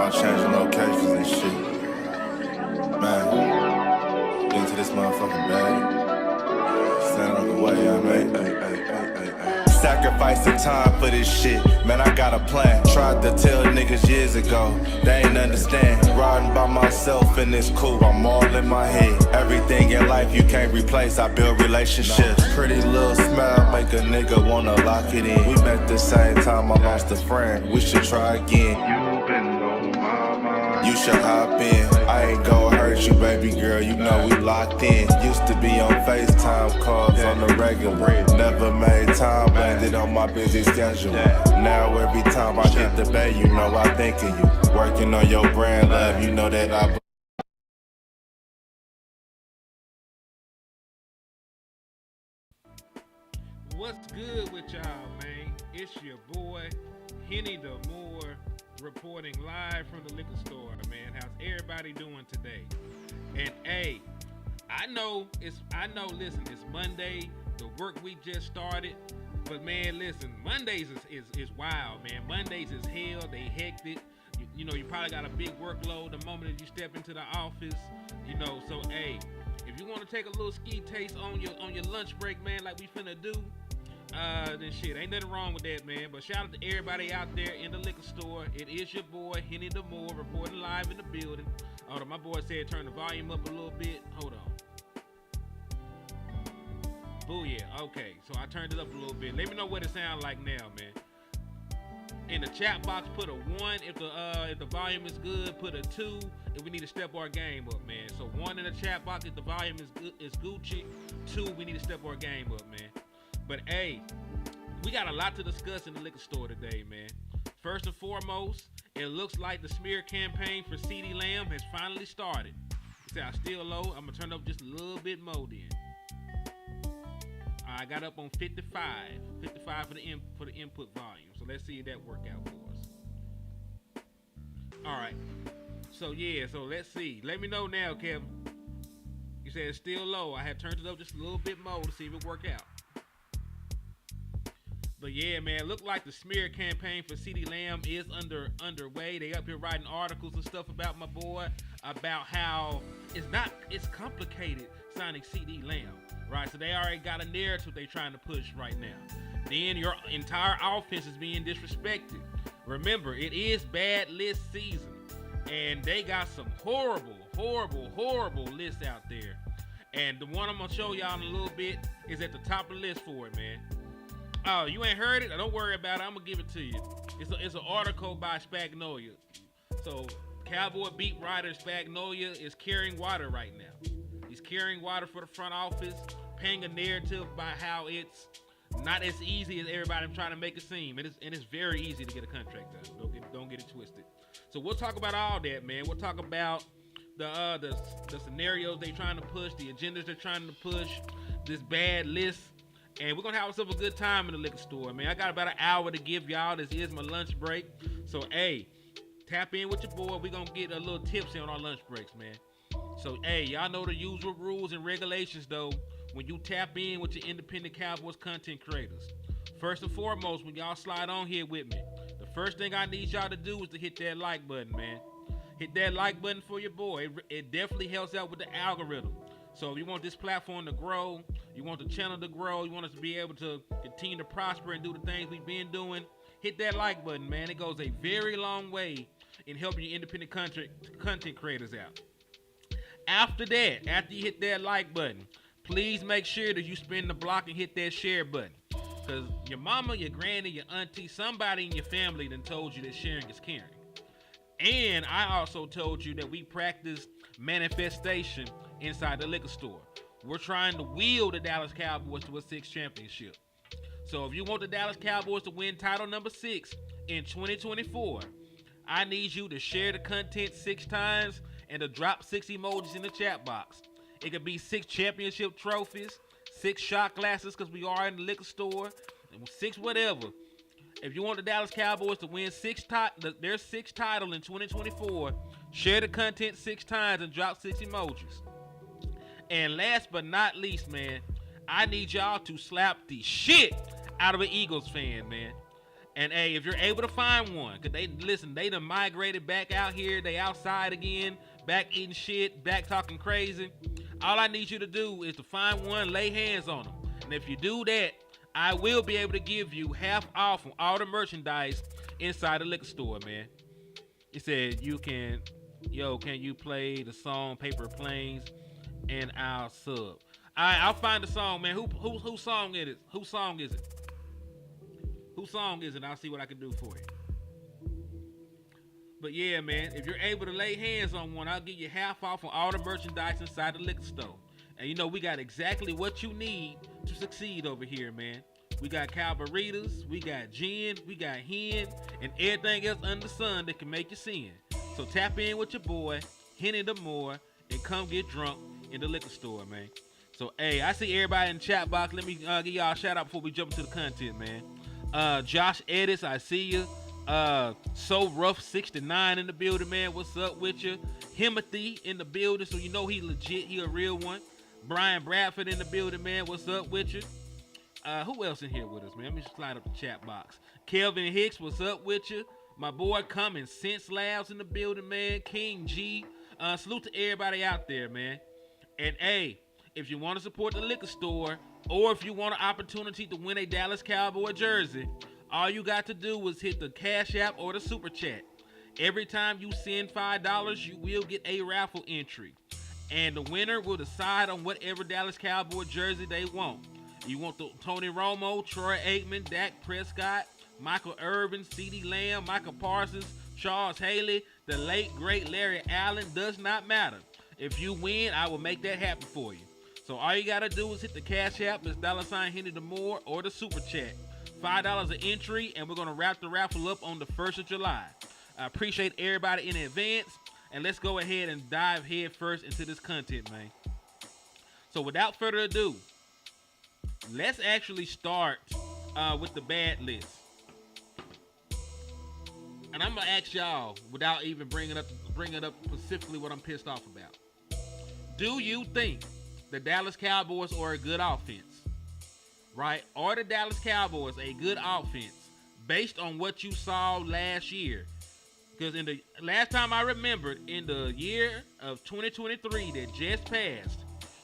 about changing locations and shit. Man, into this motherfucking bag. Stand on the way I made. Sacrificing time for this shit. Man, I got a plan. Tried to tell niggas years ago. They ain't understand. Riding by myself and it's cool. I'm all in my head. Everything in life you can't replace. I build relationships. Pretty little smile make a nigga wanna lock it in. We met the same time I lost a friend. We should try again. You been on my mind. You should hop in. I ain't gon' hurt you, baby girl. You know we locked in. Used to be on FaceTime calls on the regular. Never made time, landed on my busy schedule. Now every time I hit the bay, you know I think of you. Working on your brand, love, you know that I. What's good with y'all, man? It's your boy, Henny the Moore, reporting live from the liquor store, man. How's everybody doing today? And hey, listen, it's Monday, the work week just started. But man, listen, Mondays is wild, man. Mondays is hell, they hectic. You know, you probably got a big workload the moment that you step into the office. You know, so hey, if you want to take a little ski taste on your lunch break, man, like we finna do, then shit, ain't nothing wrong with that, man. But shout out to everybody out there in the liquor store. It is your boy, Henny the Moore, reporting live in the building. Hold on, my boy said turn the volume up a little bit. Hold on. Booyah, okay. So I turned it up a little bit. Let me know what it sounds like now, man. In the chat box, put a 1 if the volume is good. Put a 2 if we need to step our game up, man. So 1 in the chat box if the volume is Gucci. 2, we need to step our game up, man. But hey, we got a lot to discuss in the liquor store today, man. First and foremost, it looks like the smear campaign for Ceedee Lamb has finally started. You say I'm still low. I'm gonna turn up just a little bit more then. I got up on 55 for the input volume. So let's see if that worked out for us. All right. So yeah, so let's see. Let me know now, Kevin. You said it's still low. I have turned it up just a little bit more to see if it worked out. But yeah, man, it looked like the smear campaign for Ceedee Lamb is underway. They up here writing articles and stuff about my boy, about how it's complicated signing Ceedee Lamb, right? So they already got a narrative they trying to push right now. Then your entire offense is being disrespected. Remember, it is bad list season, and they got some horrible lists out there. And the one I'm gonna show y'all in a little bit is at the top of the list for it, man. Oh, you ain't heard it? Don't worry about it. I'm gonna give it to you. It's an article by Spagnolia. So Cowboy beat writer Spagnolia is carrying water right now. He's carrying water for the front office, painting a narrative by how it's not as easy as everybody trying to make it seem. And it's very easy to get a contract done. Don't get it twisted. So we'll talk about all that, man. We'll talk about the scenarios they trying to push, the agendas they're trying to push, this bad list. And we're going to have ourselves a good time in the liquor store, man. I got about an hour to give y'all. This is my lunch break. So, hey, tap in with your boy. We're going to get a little tipsy on our lunch breaks, man. So, hey, y'all know the usual rules and regulations, though, when you tap in with your independent Cowboys content creators. First and foremost, when y'all slide on here with me, the first thing I need y'all to do is to hit that like button, man. Hit that like button for your boy. It definitely helps out with the algorithm. So if you want this platform to grow, you want the channel to grow, you want us to be able to continue to prosper and do the things we've been doing, hit that like button, man. It goes a very long way in helping your independent content creators out. After that, after you hit that like button, please make sure that you spin the block and hit that share button. Because your mama, your granny, your auntie, somebody in your family done told you that sharing is caring. And I also told you that we practice manifestation inside the liquor store. We're trying to wheel the Dallas Cowboys to a 6th championship. So if you want the Dallas Cowboys to win title number 6 in 2024, I need you to share the content 6 times and to drop 6 emojis in the chat box. It could be 6 championship trophies, 6 shot glasses because we are in the liquor store, 6 whatever. If you want the Dallas Cowboys to win their 6th title in 2024, share the content 6 times and drop 6 emojis. And last but not least, man, I need y'all to slap the shit out of an Eagles fan, man. And hey, if you're able to find one, cause they done migrated back out here. They outside again, back eating shit, back talking crazy. All I need you to do is to find one, lay hands on them. And if you do that, I will be able to give you half off on all the merchandise inside the liquor store, man. He said can you play the song Paper Planes and I'll sub. All right, I'll find the song, man. Whose song is it? Whose song is it? Whose song is it? I'll see what I can do for you. But yeah, man, if you're able to lay hands on one, I'll give you half off on all the merchandise inside the liquor store. And you know, we got exactly what you need to succeed over here, man. We got Calvaritas, we got gin, we got hen, and everything else under the sun that can make you sin. So tap in with your boy, Henny the More, and come get drunk in the liquor store, man. So, hey, I see everybody in the chat box. Let me give y'all a shout out before we jump into the content, man. Josh Edis, I see you. So Rough 69 in the building, man. What's up with you? Himothy in the building, so you know he legit, he a real one. Brian Bradford in the building, man. What's up with you? Who else in here with us, man? Let me just slide up the chat box. Kelvin Hicks, what's up with you? My boy Common Sense Labs in the building, man. King G. Salute to everybody out there, man. And hey, if you want to support the liquor store, or if you want an opportunity to win a Dallas Cowboy jersey, all you got to do is hit the Cash App or the Super Chat. Every time you send $5, you will get a raffle entry. And the winner will decide on whatever Dallas Cowboy jersey they want. You want the Tony Romo, Troy Aikman, Dak Prescott, Michael Irvin, Ceedee Lamb, Michael Parsons, Charles Haley, the late, great Larry Allen, does not matter. If you win, I will make that happen for you. So all you got to do is hit the Cash App, it's $ Henny the More, or the Super Chat. $5 an entry, and we're going to wrap the raffle up on the 1st of July. I appreciate everybody in advance, and let's go ahead and dive head first into this content, man. So without further ado, let's actually start with the bad list. And I'm going to ask y'all, without even bringing up specifically what I'm pissed off about. Do you think the Dallas Cowboys are a good offense? Right? Are the Dallas Cowboys a good offense based on what you saw last year? Because in the last time I remembered, in the year of 2023 that just passed,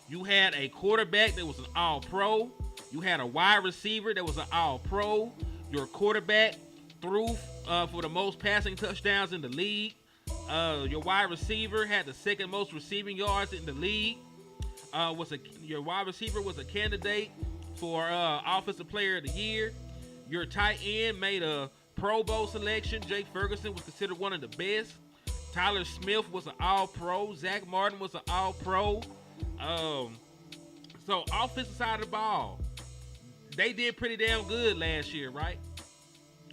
you had a quarterback that was an all-pro. You had a wide receiver that was an all-pro. Your quarterback threw for the most passing touchdowns in the league. Your wide receiver had the second most receiving yards in the league. Your wide receiver was a candidate for Offensive Player of the Year. Your tight end made a Pro Bowl selection. Jake Ferguson was considered one of the best. Tyler Smith was an all-pro. Zach Martin was an all-pro. So offensive side of the ball, they did pretty damn good last year, right?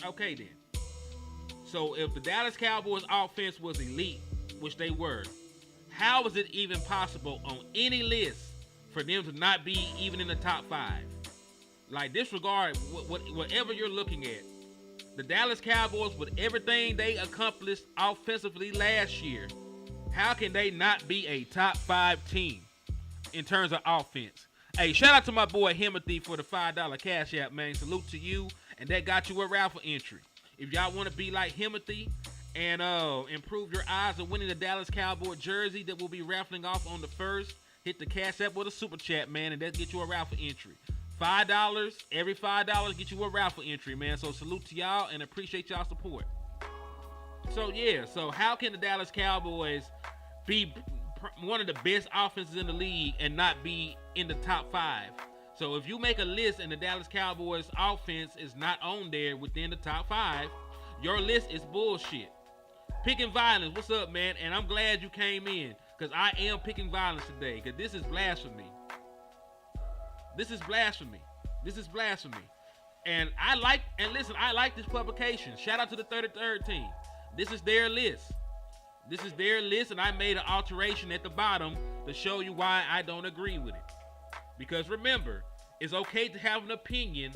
Okay then. So if the Dallas Cowboys offense was elite, which they were, how is it even possible on any list for them to not be even in the top 5? Like, disregard whatever you're looking at. The Dallas Cowboys, with everything they accomplished offensively last year, how can they not be a top 5 team in terms of offense? Hey, shout out to my boy Himothy for the $5 Cash App, man. Salute to you. And that got you a raffle entry. If y'all want to be like Himothy and improve your odds of winning the Dallas Cowboy jersey that will be raffling off on the 1st, hit the Cash App or the Super Chat, man, and that get you a raffle entry. $5, every $5 get you a raffle entry, man. So salute to y'all and appreciate y'all support. So yeah, so how can the Dallas Cowboys be one of the best offenses in the league and not be in the top 5? So if you make a list and the Dallas Cowboys offense is not on there within the top 5, your list is bullshit. Picking violence, what's up, man? And I'm glad you came in, because I am picking violence today, because this is blasphemy. This is blasphemy. This is blasphemy. And I like this publication. Shout out to the 33rd team. This is their list. This is their list, and I made an alteration at the bottom to show you why I don't agree with it. Because remember, it's okay to have an opinion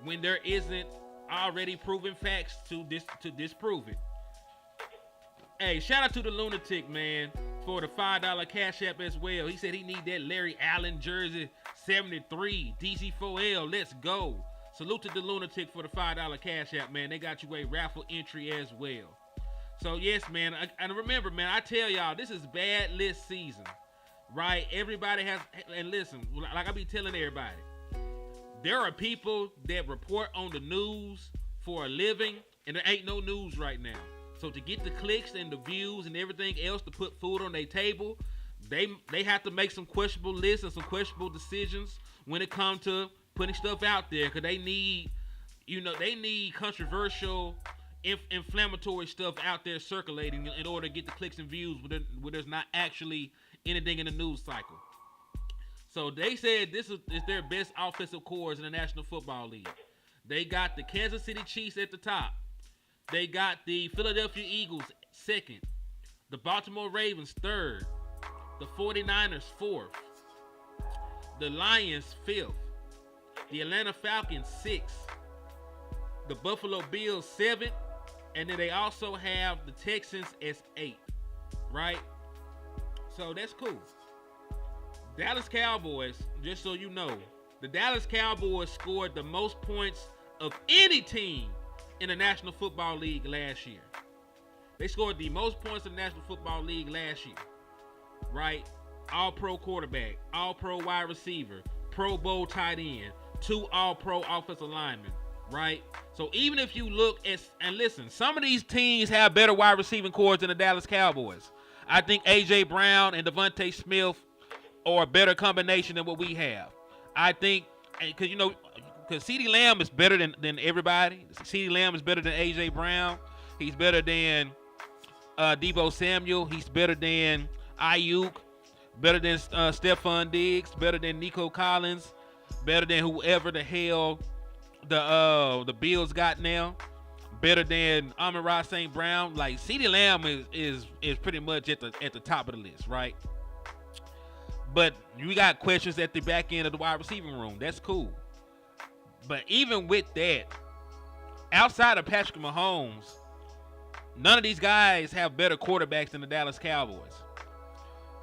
when there isn't already proven facts to disprove it. Hey, shout out to the Lunatic, man, for the $5 Cash App as well. He said he need that Larry Allen jersey 73 DC4L. Let's go. Salute to the Lunatic for the $5 cash app, man. They got you a raffle entry as well. So, yes, man. And remember, man, I tell y'all, this is bad list season, right? Everybody has, and listen, like I be telling everybody, there are people that report on the news for a living, and there ain't no news right now. So to get the clicks and the views and everything else to put food on their table, they have to make some questionable lists and some questionable decisions when it comes to putting stuff out there, because they need controversial, inflammatory stuff out there circulating in order to get the clicks and views where there's not actually anything in the news cycle. So they said this is their best offensive cores in the National Football League. They got the Kansas City Chiefs at the top. They got the Philadelphia Eagles second. The Baltimore Ravens third. The 49ers fourth. The Lions fifth. The Atlanta Falcons sixth. The Buffalo Bills seventh. And then they also have the Texans as eighth. Right? So that's cool. Dallas Cowboys, just so you know, the Dallas Cowboys scored the most points of any team in the National Football League last year. They scored the most points in the National Football League last year. Right? All-pro quarterback, all-pro wide receiver, Pro Bowl tight end, 2 all-pro offensive linemen. Right? So even if you look at, and listen, some of these teams have better wide receiving cores than the Dallas Cowboys. I think A.J. Brown and Devontae Smith or a better combination than what we have. I think, because Ceedee Lamb is better than everybody. Ceedee Lamb is better than A.J. Brown. He's better than Deebo Samuel. He's better than Ayuk. Better than Stephon Diggs. Better than Nico Collins. Better than whoever the hell the Bills got now. Better than Amon-Ra St. Brown. Like, Ceedee Lamb is pretty much at the top of the list, right? But we got questions at the back end of the wide receiving room. That's cool. But even with that, outside of Patrick Mahomes, none of these guys have better quarterbacks than the Dallas Cowboys.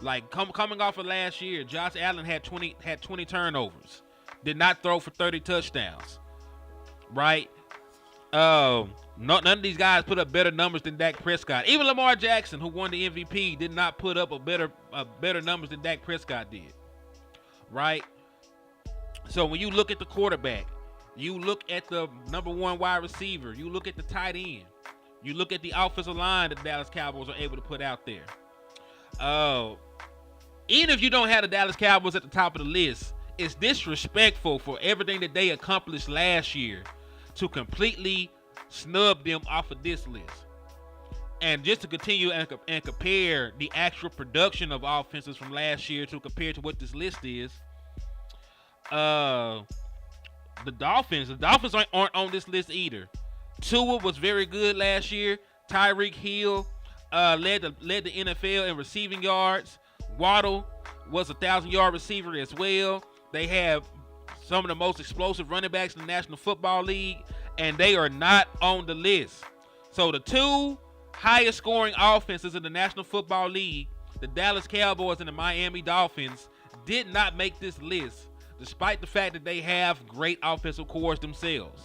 Like, coming off of last year, Josh Allen had 20 turnovers. Did not throw for 30 touchdowns. Right? None of these guys put up better numbers than Dak Prescott. Even Lamar Jackson, who won the MVP, did not put up a better numbers than Dak Prescott did. Right? So when you look at the quarterback, you look at the number one wide receiver, you look at the tight end, you look at the offensive line that the Dallas Cowboys are able to put out there. Even if you don't have the Dallas Cowboys at the top of the list, it's disrespectful for everything that they accomplished last year to completely snub them off of this list. And just to continue and compare the actual production of offenses from last year to compare to what this list is, the Dolphins aren't on this list either. Tua was very good last year. Tyreek Hill led the NFL in receiving yards. Waddle was a 1,000-yard receiver as well. They have some of the most explosive running backs in the National Football League, and they are not on the list. So the 2 highest scoring offenses in the National Football League, the Dallas Cowboys and the Miami Dolphins, did not make this list, despite the fact that they have great offensive cores themselves.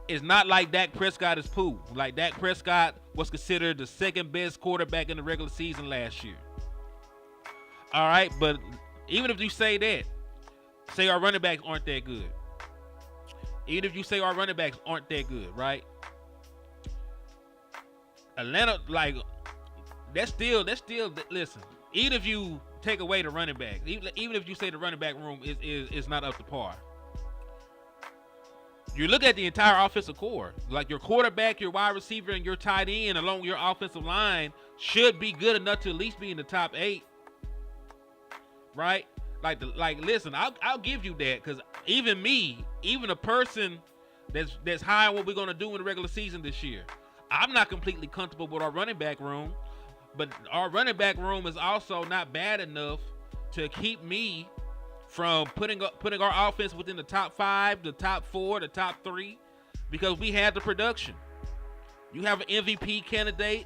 It's not like Dak Prescott is poo. Like, Dak Prescott was considered the second best quarterback in the regular season last year. All right, but even if you say that, say our running backs aren't that good. Even if you say our running backs aren't that good, right? Atlanta, like, that's still, listen, even if you take away the running back, even if you say the running back room is not up to par, you look at the entire offensive core. Like, your quarterback, your wide receiver, and your tight end along with your offensive line should be good enough to at least be in the top 8. Right? Listen, I'll give you that, because even a person that's high on what we're gonna do in the regular season this year, I'm not completely comfortable with our running back room, but our running back room is also not bad enough to keep me from putting our offense within the top 5, the top 4, the top 3, because we have the production. You have an MVP candidate,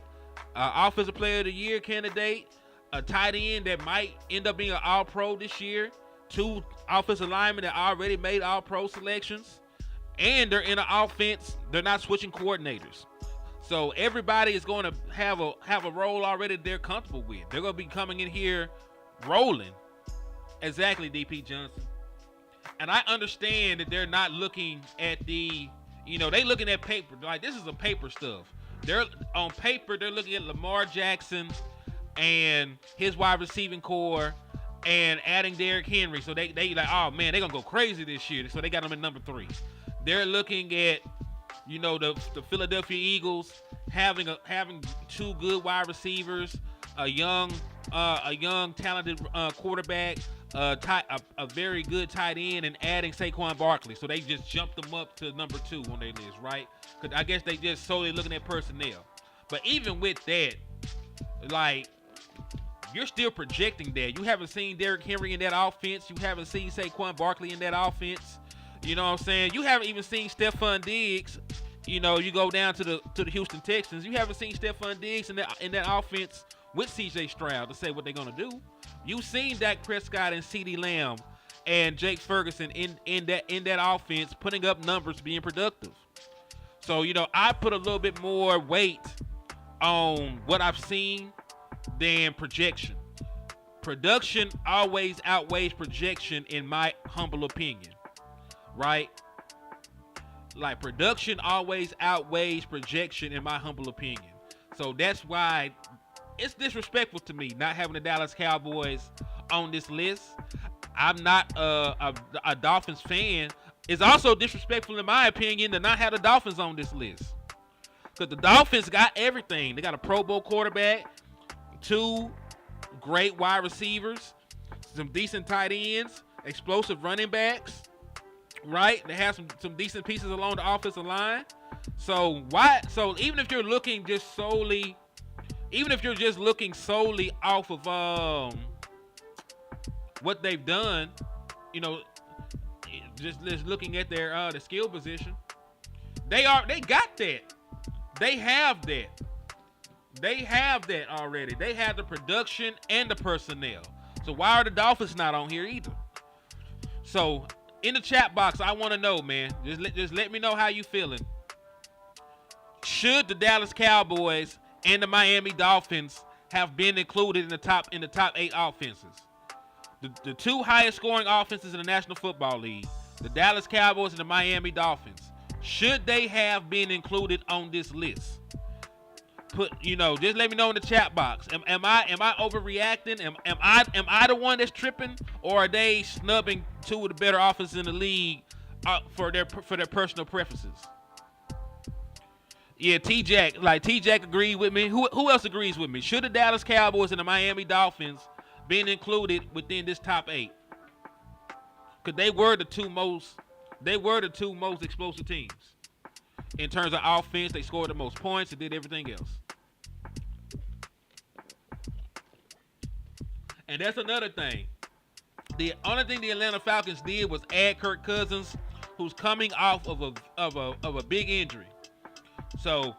offensive player of the year candidate, a tight end that might end up being an all-pro this year, 2 offensive linemen that already made all-pro selections, and they're in an offense. They're not switching coordinators, so everybody is going to have a role already they're comfortable with. They're going to be coming in here rolling. Exactly, DP Johnson. And I understand that they're not looking at they looking at paper. Like, this is a paper stuff. They're on paper. They're looking at Lamar Jackson and his wide receiving core and adding Derrick Henry. So they like, oh man, they're gonna go crazy this year. So they got him at number 3. They're looking at, the Philadelphia Eagles having 2 good wide receivers, a young talented quarterback, a very good tight end, and adding Saquon Barkley. So they just jumped them up to number 2 on their list, right? Because I guess they just solely looking at personnel. But even with that, like, you're still projecting that. You haven't seen Derrick Henry in that offense. You haven't seen Saquon Barkley in that offense. You know what I'm saying? You haven't even seen Stephon Diggs. You go down to the Houston Texans. You haven't seen Stephon Diggs in that offense with C.J. Stroud to say what they're gonna do. You've seen Dak Prescott and Ceedee Lamb and Jake Ferguson in that offense putting up numbers, being productive. So I put a little bit more weight on what I've seen than projection. Production always outweighs projection, in my humble opinion, right? Like, production always outweighs projection, in my humble opinion. So that's why it's disrespectful to me not having the Dallas Cowboys on this list. I'm not a Dolphins fan. It's also disrespectful, in my opinion, to not have the Dolphins on this list. Because the Dolphins got everything. They got a Pro Bowl quarterback, 2 great wide receivers, some decent tight ends, explosive running backs, right? They have some decent pieces along the offensive line. So even if you're looking just solely off of what they've done, just looking at their the skill position, they got that. They have that. They have that already. They have the production and the personnel. So why are the Dolphins not on here either? So in the chat box, I want to know, man. Just let me know how you feeling. Should the Dallas Cowboys and the Miami Dolphins have been included in the top 8 offenses? The 2 highest scoring offenses in the National Football League, the Dallas Cowboys and the Miami Dolphins. Should they have been included on this list? Just let me know in the chat box. Am I overreacting? Am I the one that's tripping, or are they snubbing 2 of the better offenses in the league for their personal preferences? Yeah, T-Jack agreed with me. Who else agrees with me? Should the Dallas Cowboys and the Miami Dolphins been included within this top 8? Because they were the two most explosive teams. In terms of offense, they scored the most points and did everything else. And that's another thing. The only thing the Atlanta Falcons did was add Kirk Cousins, who's coming off of a big injury. So,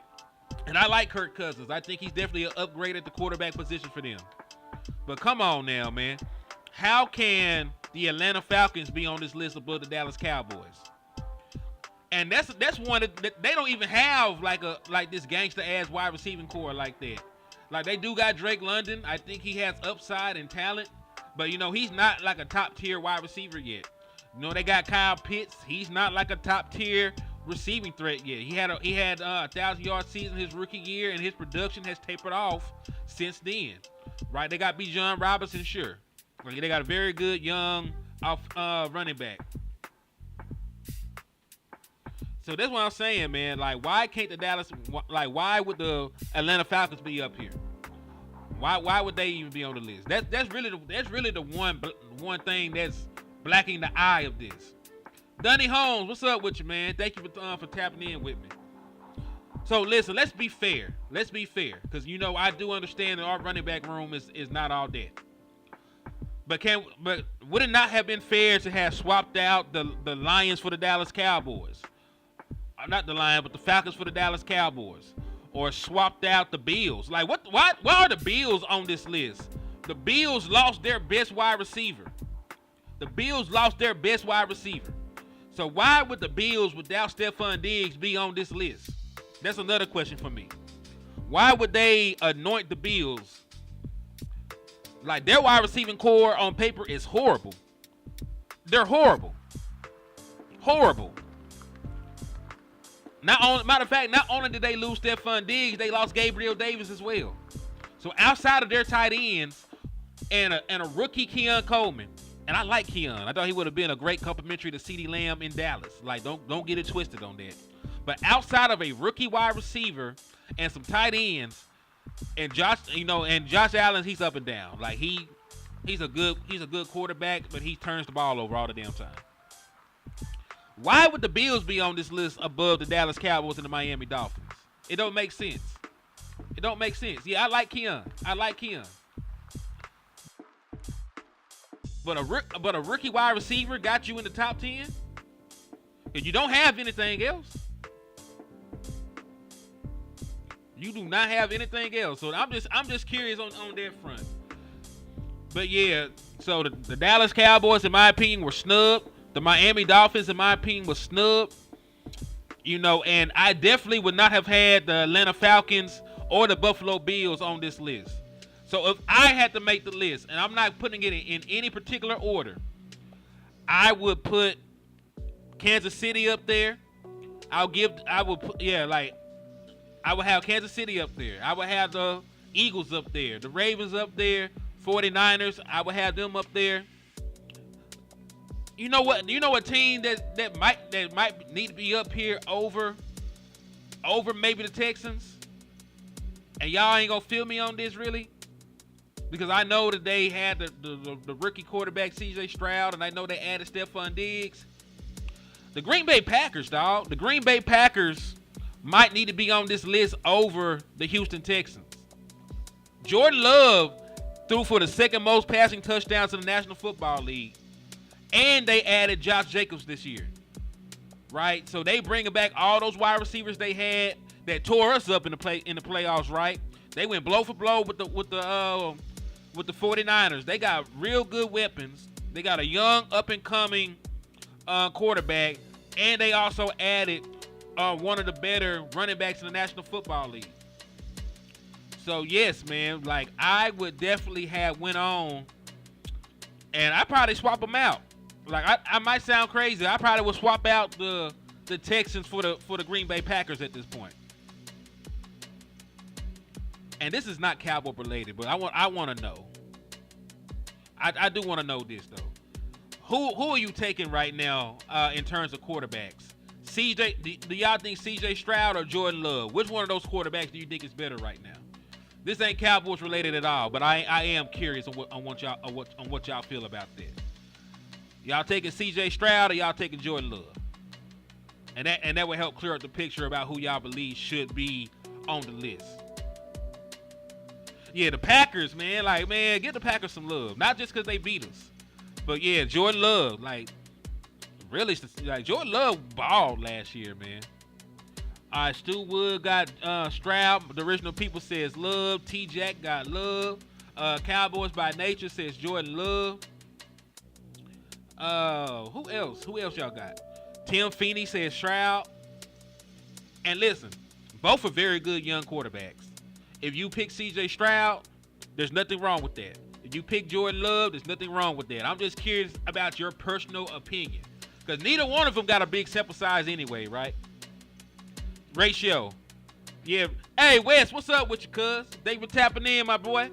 and I like Kirk Cousins. I think he's definitely an upgrade at the quarterback position for them. But come on now, man. How can the Atlanta Falcons be on this list above the Dallas Cowboys? And that's one that they don't even have like this gangster ass wide receiving core like that. Like, they do got Drake London. I think he has upside and talent, but he's not like a top tier wide receiver yet. They got Kyle Pitts. He's not like a top tier receiving threat yet. He had a 1,000-yard season his rookie year, and his production has tapered off since then. Right? They got Bijan Robinson, sure. They got a very good young running back. So that's what I'm saying, man. Like, why can't the Dallas? Like, why would the Atlanta Falcons be up here? Why would they even be on the list? That's really the one thing that's blacking the eye of this. Dunny Holmes, what's up with you, man? Thank you for tapping in with me. So listen, let's be fair. Because I do understand that our running back room is not all that. But would it not have been fair to have swapped out the Lions for the Dallas Cowboys? Not the Lions, but the Falcons for the Dallas Cowboys, or swapped out the Bills. Like, why are the Bills on this list? The Bills lost their best wide receiver. So why would the Bills without Stephon Diggs be on this list? That's another question for me. Why would they anoint the Bills? Like, their wide receiving core on paper is horrible. They're horrible. Horrible. Matter of fact, not only did they lose Stephon Diggs, they lost Gabriel Davis as well. So outside of their tight ends and a rookie Keon Coleman, and I like Keon. I thought he would have been a great complementary to Ceedee Lamb in Dallas. Like, don't get it twisted on that. But outside of a rookie wide receiver and some tight ends, and Josh Allen, he's up and down. Like, he's a good quarterback, but he turns the ball over all the damn time. Why would the Bills be on this list above the Dallas Cowboys and the Miami Dolphins? It don't make sense. It don't make sense. Yeah, I like Keon. But a rookie wide receiver got you in the top 10? Because you don't have anything else. You do not have anything else. So I'm just curious on that front. But yeah, so the Dallas Cowboys, in my opinion, were snubbed. The Miami Dolphins, in my opinion, was snubbed. And I definitely would not have had the Atlanta Falcons or the Buffalo Bills on this list. So if I had to make the list, and I'm not putting it in any particular order, I would put Kansas City up there. I would have Kansas City up there. I would have the Eagles up there, the Ravens up there, 49ers, I would have them up there. You know what? You know a team that might need to be up here over maybe the Texans? And y'all ain't gonna feel me on this really? Because I know that they had the rookie quarterback CJ Stroud, and I know they added Stephon Diggs. The Green Bay Packers, dog. The Green Bay Packers might need to be on this list over the Houston Texans. Jordan Love threw for the second most passing touchdowns in the National Football League. And they added Josh Jacobs this year, right? So they bringing back all those wide receivers they had that tore us up in the playoffs, right? They went blow for blow with the 49ers. They got real good weapons. They got a young up and coming quarterback, and they also added one of the better running backs in the National Football League. So yes, man, like I would definitely have went on, and I probably swap them out. Like I might sound crazy. I probably would swap out the Texans for the Green Bay Packers at this point. And this is not Cowboy related, but I want to know. I do want to know this though. Who are you taking right now in terms of quarterbacks? Do y'all think CJ Stroud or Jordan Love? Which one of those quarterbacks do you think is better right now? This ain't Cowboys related at all, but I am curious on what y'all feel about this. Y'all taking CJ Stroud or y'all taking Jordan Love? And that will help clear up the picture about who y'all believe should be on the list. Yeah, the Packers, man. Like, man, give the Packers some love. Not just because they beat us. But, yeah, Jordan Love. Like, really, like Jordan Love balled last year, man. All right, Stu Wood got Stroud. The original people says Love. T-Jack got Love. Cowboys by Nature says Jordan Love. Who else? Who else y'all got? Tim Feeney says Stroud. And listen, both are very good young quarterbacks. If you pick CJ Stroud, there's nothing wrong with that. If you pick Jordan Love, there's nothing wrong with that. I'm just curious about your personal opinion. Because neither one of them got a big sample size anyway, right? Ratio. Yeah. Hey, Wes, what's up with you, cuz? Thank you for tapping in, my boy.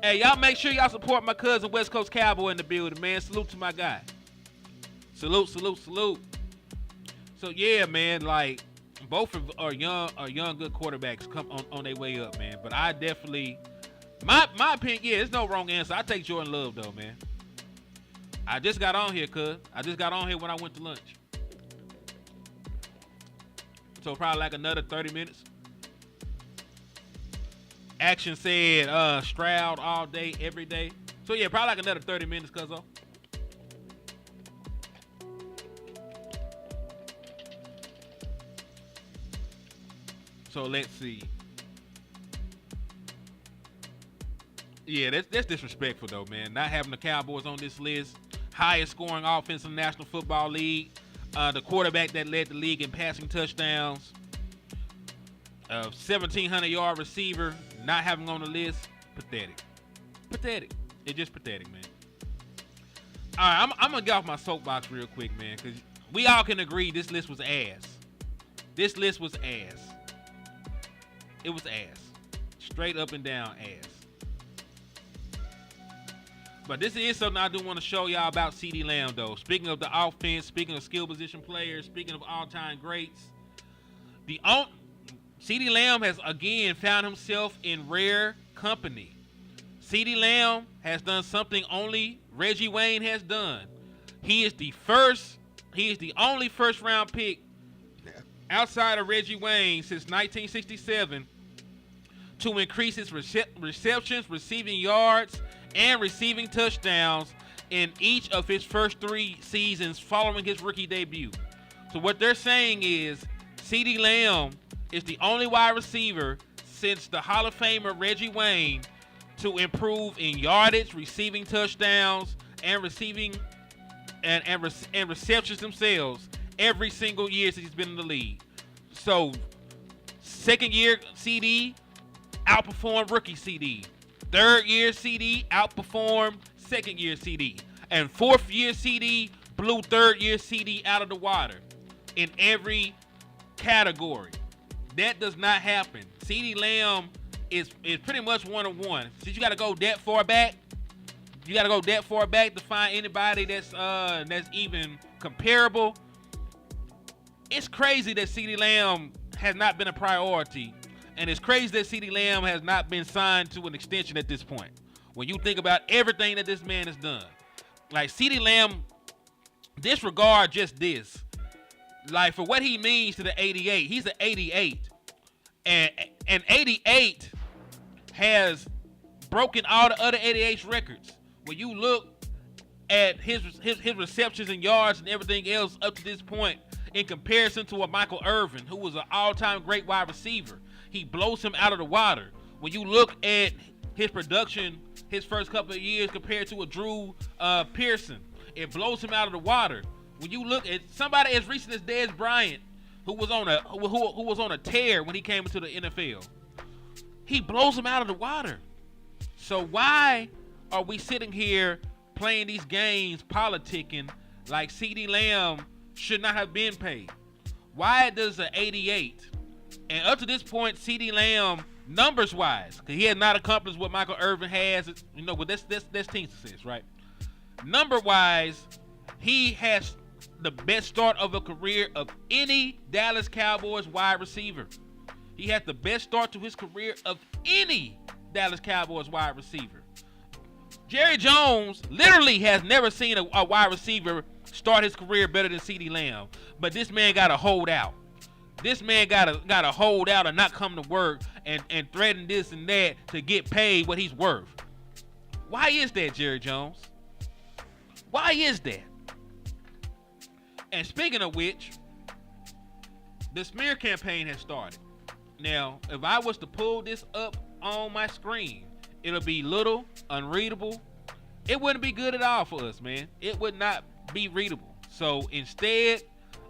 Hey, y'all make sure y'all support my cousin West Coast Cowboy in the building, man. Salute to my guy. Salute, salute, salute. So, yeah, man, like, both are young good quarterbacks come on their way up, man. But I definitely, my opinion, yeah, there's no wrong answer. I take Jordan Love, though, man. I just got on here, cuz. I just got on here when I went to lunch. So probably like another 30 minutes. Action said Stroud all day, every day. So yeah, probably like another 30 minutes, cuzzo. So let's see. Yeah, that's disrespectful though, man. Not having the Cowboys on this list. Highest scoring offense in the National Football League. The quarterback that led the league in passing touchdowns. 1,700-yard receiver, not having on the list. Pathetic. It's just pathetic, man. All right, I'm going to get off my soapbox real quick, man, because we all can agree this list was ass. This list was ass. It was ass. Straight up and down ass. But this is something I do want to show y'all about Ceedee Lamb, though. Speaking of the offense, speaking of skill position players, speaking of all-time greats, Ceedee Lamb has again found himself in rare company. Ceedee Lamb has done something only Reggie Wayne has done. He is the only first-round pick outside of Reggie Wayne since 1967 to increase his receptions, receiving yards, and receiving touchdowns in each of his first 3 seasons following his rookie debut. So what they're saying is Ceedee Lamb is the only wide receiver since the Hall of Famer Reggie Wayne to improve in yardage, receiving touchdowns, and receiving and receptions themselves every single year since he's been in the league. So, second year Ceedee outperformed rookie Ceedee. Third year Ceedee outperformed second year Ceedee. And fourth year Ceedee blew third year Ceedee out of the water in every category. That does not happen. Ceedee Lamb is pretty much one-on-one. Since you got to go that far back, to find anybody that's even comparable. It's crazy that Ceedee Lamb has not been a priority, and it's crazy that Ceedee Lamb has not been signed to an extension at this point. When you think about everything that this man has done, like Ceedee Lamb, disregard just this. Like for what he means to the 88, he's an 88, and 88 has broken all the other 88's records. When you look at his receptions and yards and everything else up to this point, in comparison to a Michael Irvin, who was an all-time great wide receiver, he blows him out of the water. When you look at his production, his first couple of years compared to a Drew Pearson, it blows him out of the water. When you look at somebody as recent as Dez Bryant, who was on a tear when he came into the NFL, he blows him out of the water. So why are we sitting here playing these games, politicking like Ceedee Lamb should not have been paid? Why does an 88, and up to this point, Ceedee Lamb, numbers-wise, because he has not accomplished what Michael Irvin has, but that's team success, right? Number-wise, he has the best start of a career of any Dallas Cowboys wide receiver. He has the best start to his career of any Dallas Cowboys wide receiver. Jerry Jones literally has never seen a wide receiver start his career better than Ceedee Lamb. But this man got to hold out. This man got to hold out and not come to work and threaten this and that to get paid what he's worth. Why is that, Jerry Jones? Why is that? And speaking of which, the smear campaign has started. Now, if I was to pull this up on my screen, it'll be little, unreadable. It wouldn't be good at all for us, man. It would not be readable. So instead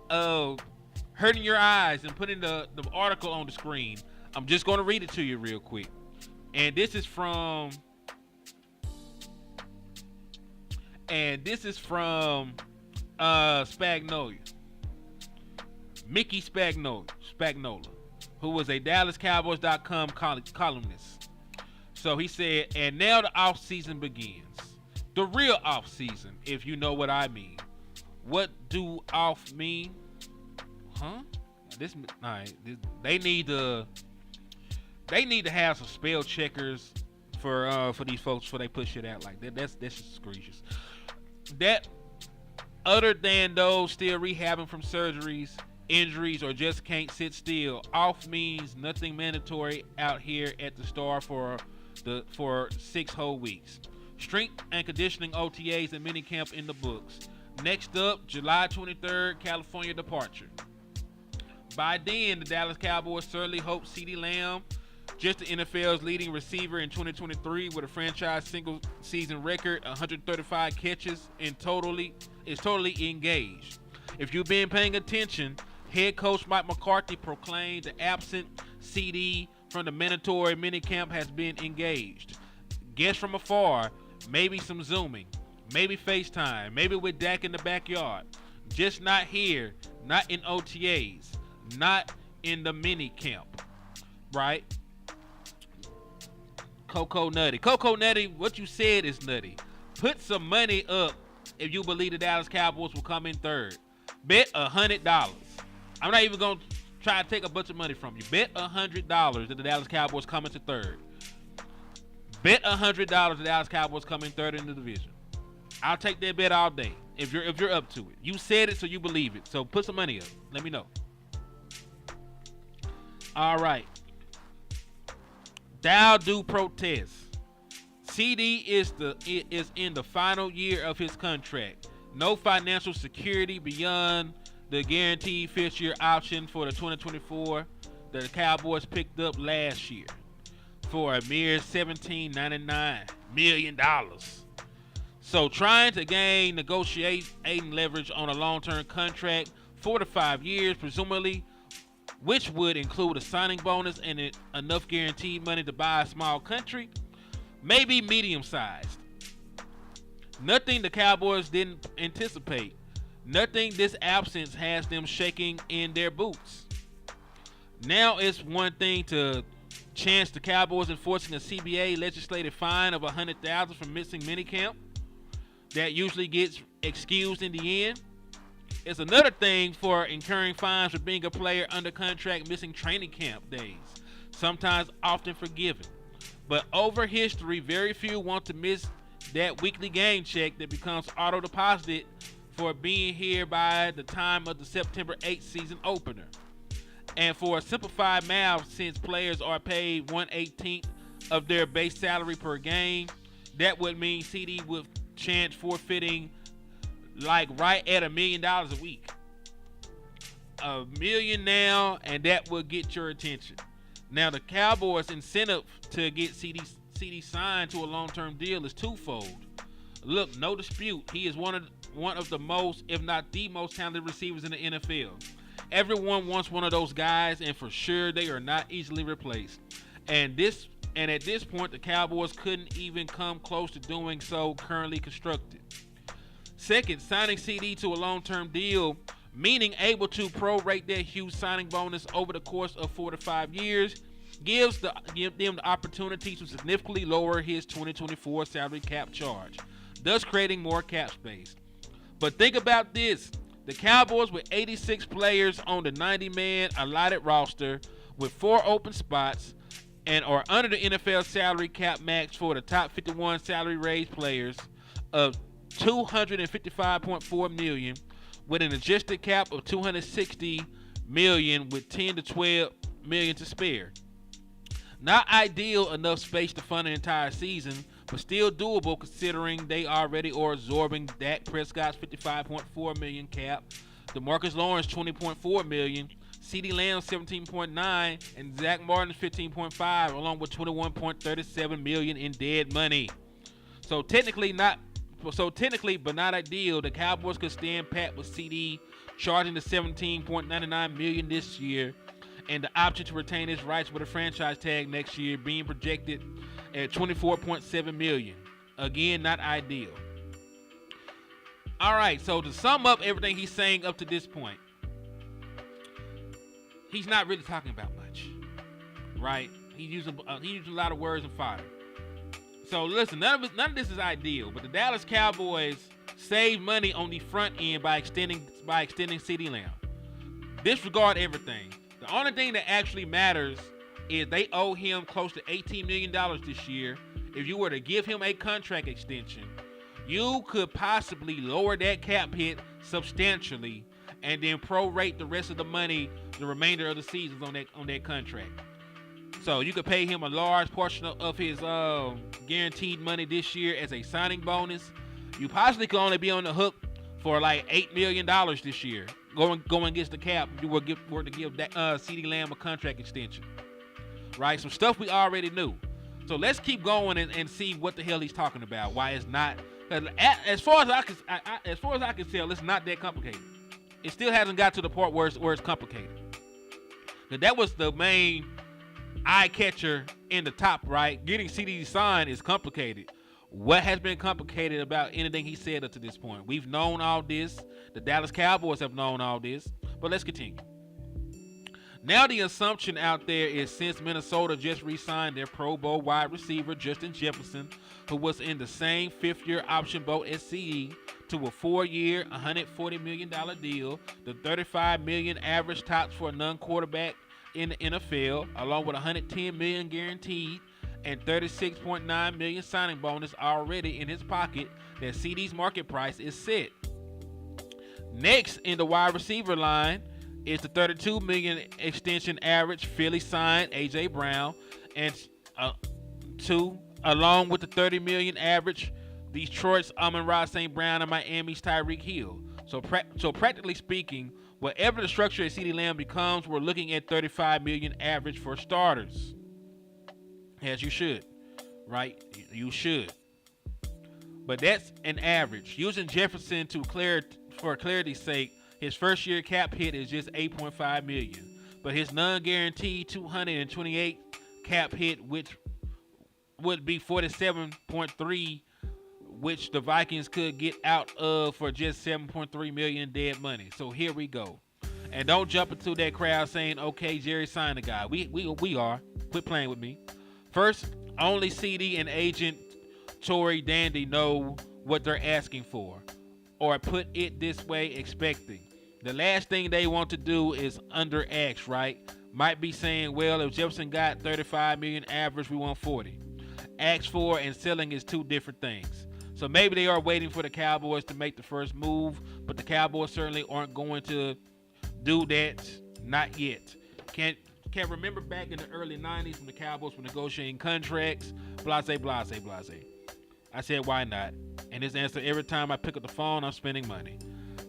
of hurting your eyes and putting the article on the screen, I'm just going to read it to you real quick. And this is from Spagnola. Mickey Spagnola, who was a DallasCowboys.com columnist. So he said, and now the offseason begins. The real offseason, if you know what I mean. What do off mean? Huh? They need to have some spell checkers for these folks before they put shit out like that. That's just egregious. That other than those still rehabbing from surgeries, injuries, or just can't sit still, off means nothing mandatory out here at the Star for 6 whole weeks. Strength and conditioning OTAs and minicamp in the books. Next up, July 23rd, California departure. By then, the Dallas Cowboys certainly hope Ceedee Lamb, just the NFL's leading receiver in 2023 with a franchise single-season record, 135 catches, and is totally engaged. If you've been paying attention, head coach Mike McCarthy proclaimed the absent CD from the mandatory minicamp has been engaged. Guests from afar, maybe some Zooming, maybe FaceTime, maybe with Dak in the backyard. Just not here, not in OTAs, not in the minicamp, right? Coco Nutty, what you said is nutty. Put some money up if you believe the Dallas Cowboys will come in third. Bet $100. I'm not even going to try to take a bunch of money from you. Bet $100 that the Dallas Cowboys come into third. Bet $100 the Dallas Cowboys come in third in the division. I'll take that bet all day if you're up to it. You said it, so you believe it. So put some money up. Let me know. All right. Dow do protest. CD is in the final year of his contract. No financial security beyond the guaranteed fifth-year option for the 2024 that the Cowboys picked up last year for a mere $17.99 million. So trying to gain negotiating leverage on a long-term contract, 4 to 5 years, presumably, which would include a signing bonus and enough guaranteed money to buy a small country, maybe medium-sized. Nothing the Cowboys didn't anticipate. Nothing this absence has them shaking in their boots. Now it's one thing to chance the Cowboys enforcing a CBA legislative fine of $100,000 for missing minicamp. That usually gets excused in the end. It's another thing for incurring fines for being a player under contract missing training camp days, sometimes often forgiven. But over history, very few want to miss that weekly game check that becomes auto-deposited for being here by the time of the September 8th season opener. And for a simplified math, since players are paid 1/18 of their base salary per game, that would mean CD would chance forfeiting like right at $1 million a week. $1 million now, and that will get your attention. Now the Cowboys' incentive to get CD signed to a long-term deal is twofold. Look, no dispute, he is one of the most, if not the most talented receivers in the NFL. Everyone wants one of those guys, and for sure they are not easily replaced. And at this point, the Cowboys couldn't even come close to doing so currently constructed. Second, signing CD to a long-term deal, meaning able to prorate that huge signing bonus over the course of 4 to 5 years, give them the opportunity to significantly lower his 2024 salary cap charge, thus creating more cap space. But think about this. The Cowboys with 86 players on the 90-man allotted roster with 4 open spots and are under the NFL salary cap max for the top 51 salary raised players of $255.4 million, with an adjusted cap of $260 million with $10 to $12 million to spare. Not ideal enough space to fund an entire season, but still doable considering they already are absorbing Dak Prescott's $55.4 million cap, DeMarcus Lawrence $20.4 million, Ceedee Lamb $17.9, and Zach Martin $15.5, along with $21.37 million in dead money. So technically, but not ideal, the Cowboys could stand pat with CD charging the $17.99 million this year, and the option to retain his rights with a franchise tag next year being projected at $24.7 million. Again, not ideal. All right, so to sum up everything he's saying up to this point, he's not really talking about much, right? He's using a lot of words and fodder. So listen, none of this is ideal, but the Dallas Cowboys save money on the front end by extending Ceedee Lamb. Disregard everything. The only thing that actually matters is they owe him close to $18 million this year. If you were to give him a contract extension, you could possibly lower that cap hit substantially and then prorate the rest of the money the remainder of the seasons on that contract. So you could pay him a large portion of his guaranteed money this year as a signing bonus. You possibly could only be on the hook for like $8 million this year. Going against the cap, you were to give that Ceedee Lamb a contract extension, right? Some stuff we already knew. So let's keep going and see what the hell he's talking about. Why it's not? As far as I can tell, it's not that complicated. It still hasn't got to the part where it's complicated. Now, that was the main eye catcher in the top, right? Getting Ceedee signed is complicated. What has been complicated about anything he said up to this point? We've known all this. The Dallas Cowboys have known all this. But let's continue. Now the assumption out there is since Minnesota just re-signed their Pro Bowl wide receiver Justin Jefferson, who was in the same fifth-year option boat as Ceedee, to a 4-year, $140 million deal, the $35 million average tops for a non-quarterback in the NFL, along with $110 million guaranteed and $36.9 million signing bonus already in his pocket, that Ceedee's market price is set. Next in the wide receiver line is the $32 million extension average Philly signed A.J. Brown, and along with the $30 million average Detroit's Amon-Ra St. Brown and Miami's Tyreek Hill. So practically speaking, whatever the structure of Ceedee Lamb becomes, we're looking at $35 million average for starters. As you should, right? You should. But that's an average. Using Jefferson for clarity's sake, his first year cap hit is just $8.5 million. But his non-guaranteed $228 cap hit, which would be $47.3, which the Vikings could get out of for just $7.3 million dead money. So here we go. And don't jump into that crowd saying, okay, Jerry signed the guy. We are. Quit playing with me. First, only Ceedee and agent Tory Dandy know what they're asking for. Or put it this way, expecting. The last thing they want to do is underact, right? Might be saying, well, if Jefferson got $35 million average, we want 40. Ask for and selling is two different things. So maybe they are waiting for the Cowboys to make the first move, but the Cowboys certainly aren't going to do that, not yet. Can't remember back in the early 90s when the Cowboys were negotiating contracts, blase. I said, why not? And his answer, every time I pick up the phone, I'm spending money.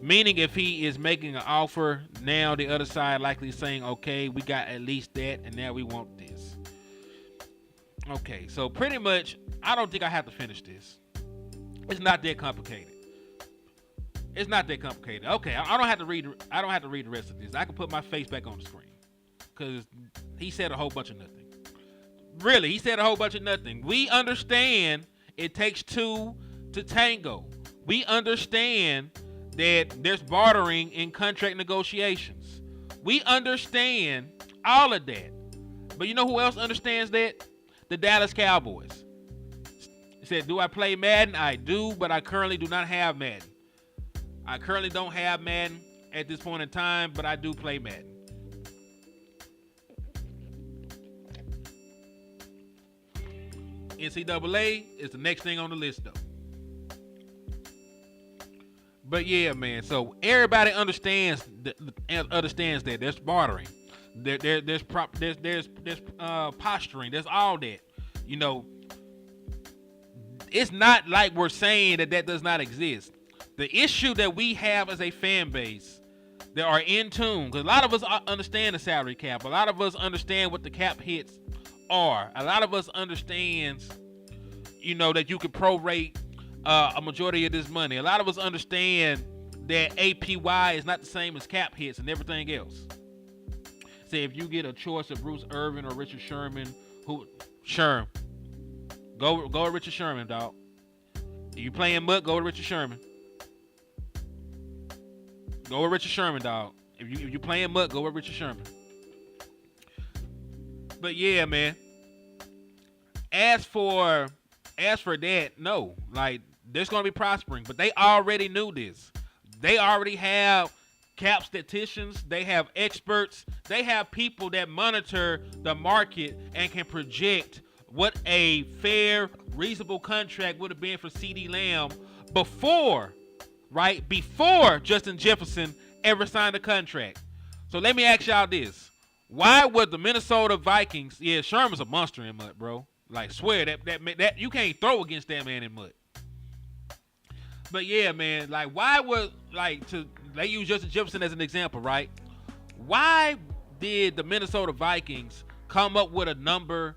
Meaning if he is making an offer, now the other side likely saying, okay, we got at least that, and now we want this. Okay, so pretty much, I don't think I have to finish this. It's not that complicated. Okay, I don't have to read the rest of this. I can put my face back on the screen. Because he said a whole bunch of nothing. Really, he said a whole bunch of nothing. We understand it takes two to tango. We understand that there's bartering in contract negotiations. We understand all of that. But you know who else understands that? The Dallas Cowboys. He said, do I play Madden? I do, but I currently do not have Madden. I currently don't have Madden at this point in time, but I do play Madden. NCAA is the next thing on the list, though. But yeah, man. So everybody understands that there's bartering, there's posturing, there's all that. You know, it's not like we're saying that does not exist. The issue that we have as a fan base that are in tune, because a lot of us understand the salary cap. A lot of us understand what the cap hits are. A lot of us understands, you know, that you could prorate a majority of this money. A lot of us understand that APY is not the same as cap hits and everything else. Say if you get a choice of Bruce Irvin or Richard Sherman, go with Richard Sherman, dog. If you playing Mutt, go with Richard Sherman. Go with Richard Sherman, dog. If you playing Mutt, go with Richard Sherman. But yeah, man. As for that, no. Like, there's gonna be prospering, but they already knew this. They already have cap statisticians, they have experts, they have people that monitor the market and can project what a fair, reasonable contract would have been for Ceedee Lamb before Justin Jefferson ever signed a contract. So let me ask y'all this. Why would the Minnesota Vikings, yeah, Sherman's a monster in mud, bro. Like, swear that you can't throw against that man in mud. But yeah, man, like, why would, like, they use Justin Jefferson as an example, right? Why did the Minnesota Vikings come up with a number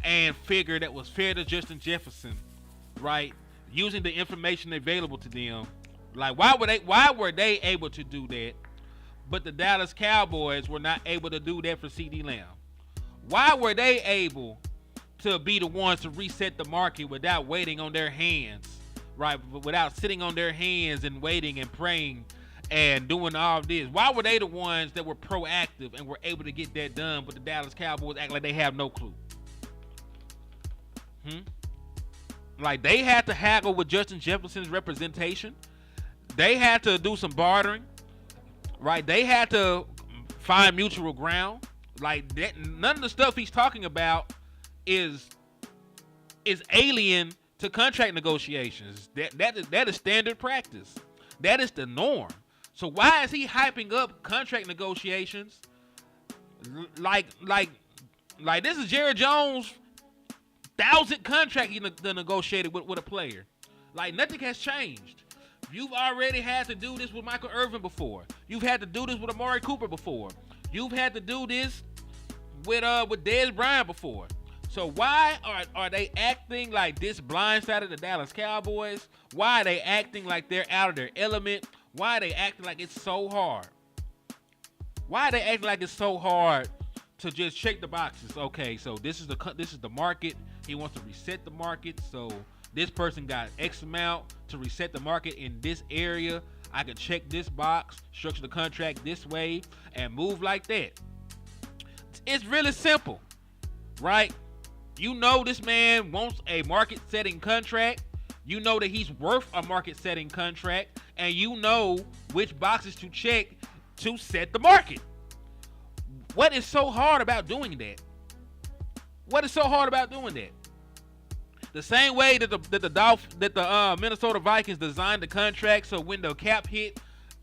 and figure that was fair to Justin Jefferson, right? Using the information available to them. Like, why were they able to do that? but the Dallas Cowboys were not able to do that for Ceedee Lamb. Why were they able to be the ones to reset the market without waiting on their hands, right? Without sitting on their hands and waiting and praying and doing all this? Why were they the ones that were proactive and were able to get that done, but the Dallas Cowboys act like they have no clue? Like, they had to haggle with Justin Jefferson's representation. They had to do some bartering, right? They had to find mutual ground. Like, that, none of the stuff he's talking about is alien to contract negotiations. That is standard practice. That is the norm. So why is he hyping up contract negotiations? Like this is Jerry Jones' 1,000th contract he negotiated with a player. Like, nothing has changed. You've already had to do this with Michael Irvin before. You've had to do this with Amari Cooper before. You've had to do this with Dez Bryant before. So why are they acting like this blindsided the Dallas Cowboys? Why are they acting like they're out of their element? Why are they acting like it's so hard? Why are they acting like it's so hard to just check the boxes? Okay, so this is the market. He wants to reset the market. So this person got X amount to reset the market in this area. I can check this box, structure the contract this way, and move like that. It's really simple, right? You know this man wants a market-setting contract. You know that he's worth a market-setting contract. And you know which boxes to check to set the market. What is so hard about doing that? What is so hard about doing that? The same way that the Minnesota Vikings designed the contract so when the cap hit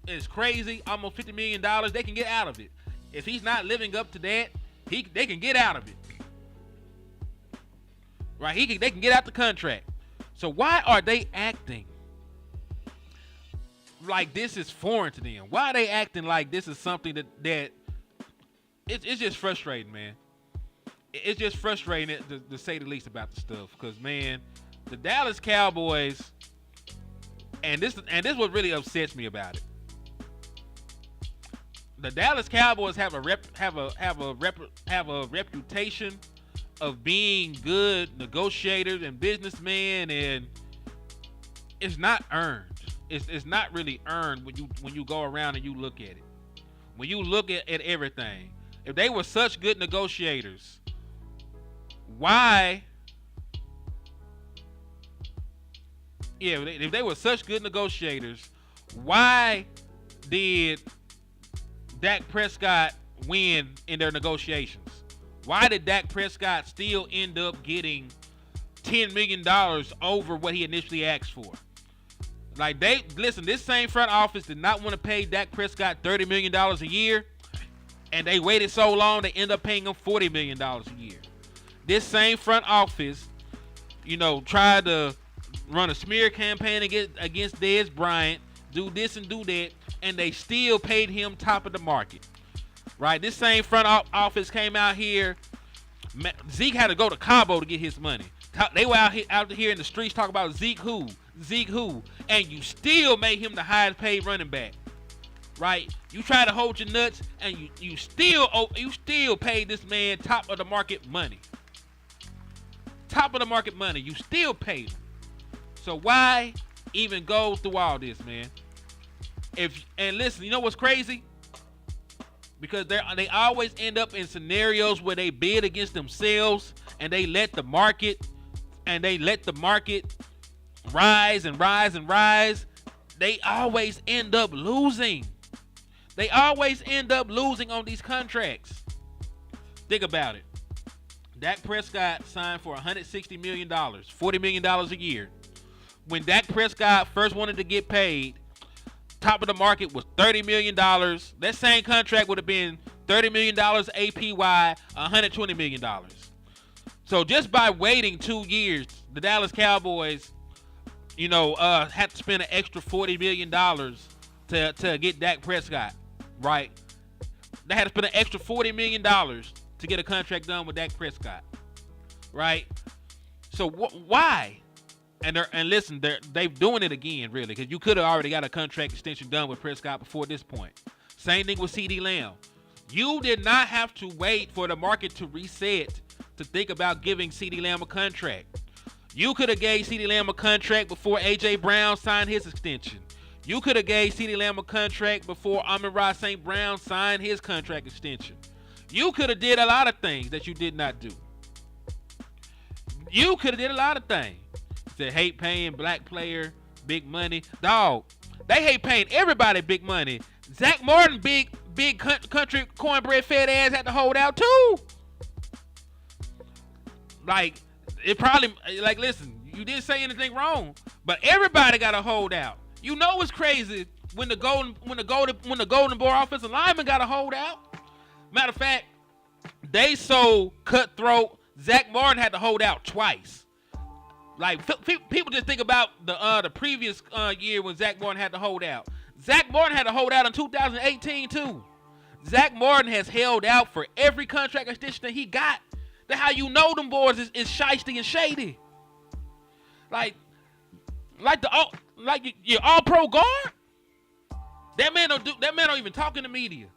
is crazy, almost $50 million, they can get out of it. If he's not living up to that, they can get out of it. Right? They can get out the contract. So why are they acting like this is foreign to them? Why are they acting like this is something that it's just frustrating, man. It's just frustrating to say the least about the stuff. Because, man, the Dallas Cowboys, and this what really upsets me about it. The Dallas Cowboys have a reputation of being good negotiators and businessmen, and it's not earned. It's not really earned when you go around and you look at it. When you look at everything, if they were such good negotiators, why? Yeah, if they were such good negotiators, why did Dak Prescott win in their negotiations? Why did Dak Prescott still end up getting $10 million over what he initially asked for? Like, this same front office did not want to pay Dak Prescott $30 million a year, and they waited so long they end up paying him $40 million a year. This same front office, tried to run a smear campaign against Dez Bryant, do this and do that, and they still paid him top of the market. Right? This same front office came out here. Zeke had to go to Cabo to get his money. They were out here in the streets talking about Zeke who, and you still made him the highest paid running back. Right? You try to hold your nuts, and you still paid this man top of the market money. Top of the market money. You still paid him. So why even go through all this, man? And listen, you know what's crazy? Because they always end up in scenarios where they bid against themselves, and they let the market rise and rise and rise. They always end up losing. They always end up losing on these contracts. Think about it. Dak Prescott signed for $160 million, $40 million a year. When Dak Prescott first wanted to get paid, top of the market was $30 million. That same contract would have been $30 million APY, $120 million. So just by waiting 2 years, the Dallas Cowboys, had to spend an extra $40 million to get Dak Prescott, right? They had to spend an extra $40 million to get a contract done with Dak Prescott, right? So why? And listen, they're doing it again, really, because you could have already got a contract extension done with Prescott before this point. Same thing with Ceedee Lamb. You did not have to wait for the market to reset to think about giving Ceedee Lamb a contract. You could have gave Ceedee Lamb a contract before A.J. Brown signed his extension. You could have gave Ceedee Lamb a contract before Amon-Ra St. Brown signed his contract extension. You could have did a lot of things that you did not do. You could have did a lot of things. They hate paying black player big money. Dog, they hate paying everybody big money. Zach Martin, big country cornbread fed ass had to hold out too. Like, it probably, like, listen, you didn't say anything wrong, but everybody got to hold out. You know it's crazy when the golden boy offensive lineman got to hold out. Matter of fact, they so cutthroat. Zach Martin had to hold out twice. Like, people just think about the previous year when Zach Martin had to hold out. Zach Martin had to hold out in 2018 too. Zach Martin has held out for every contract extension that he got. That's how you know them boys is shiesty and shady. Like your all-pro guard. That man don't even talk in the media.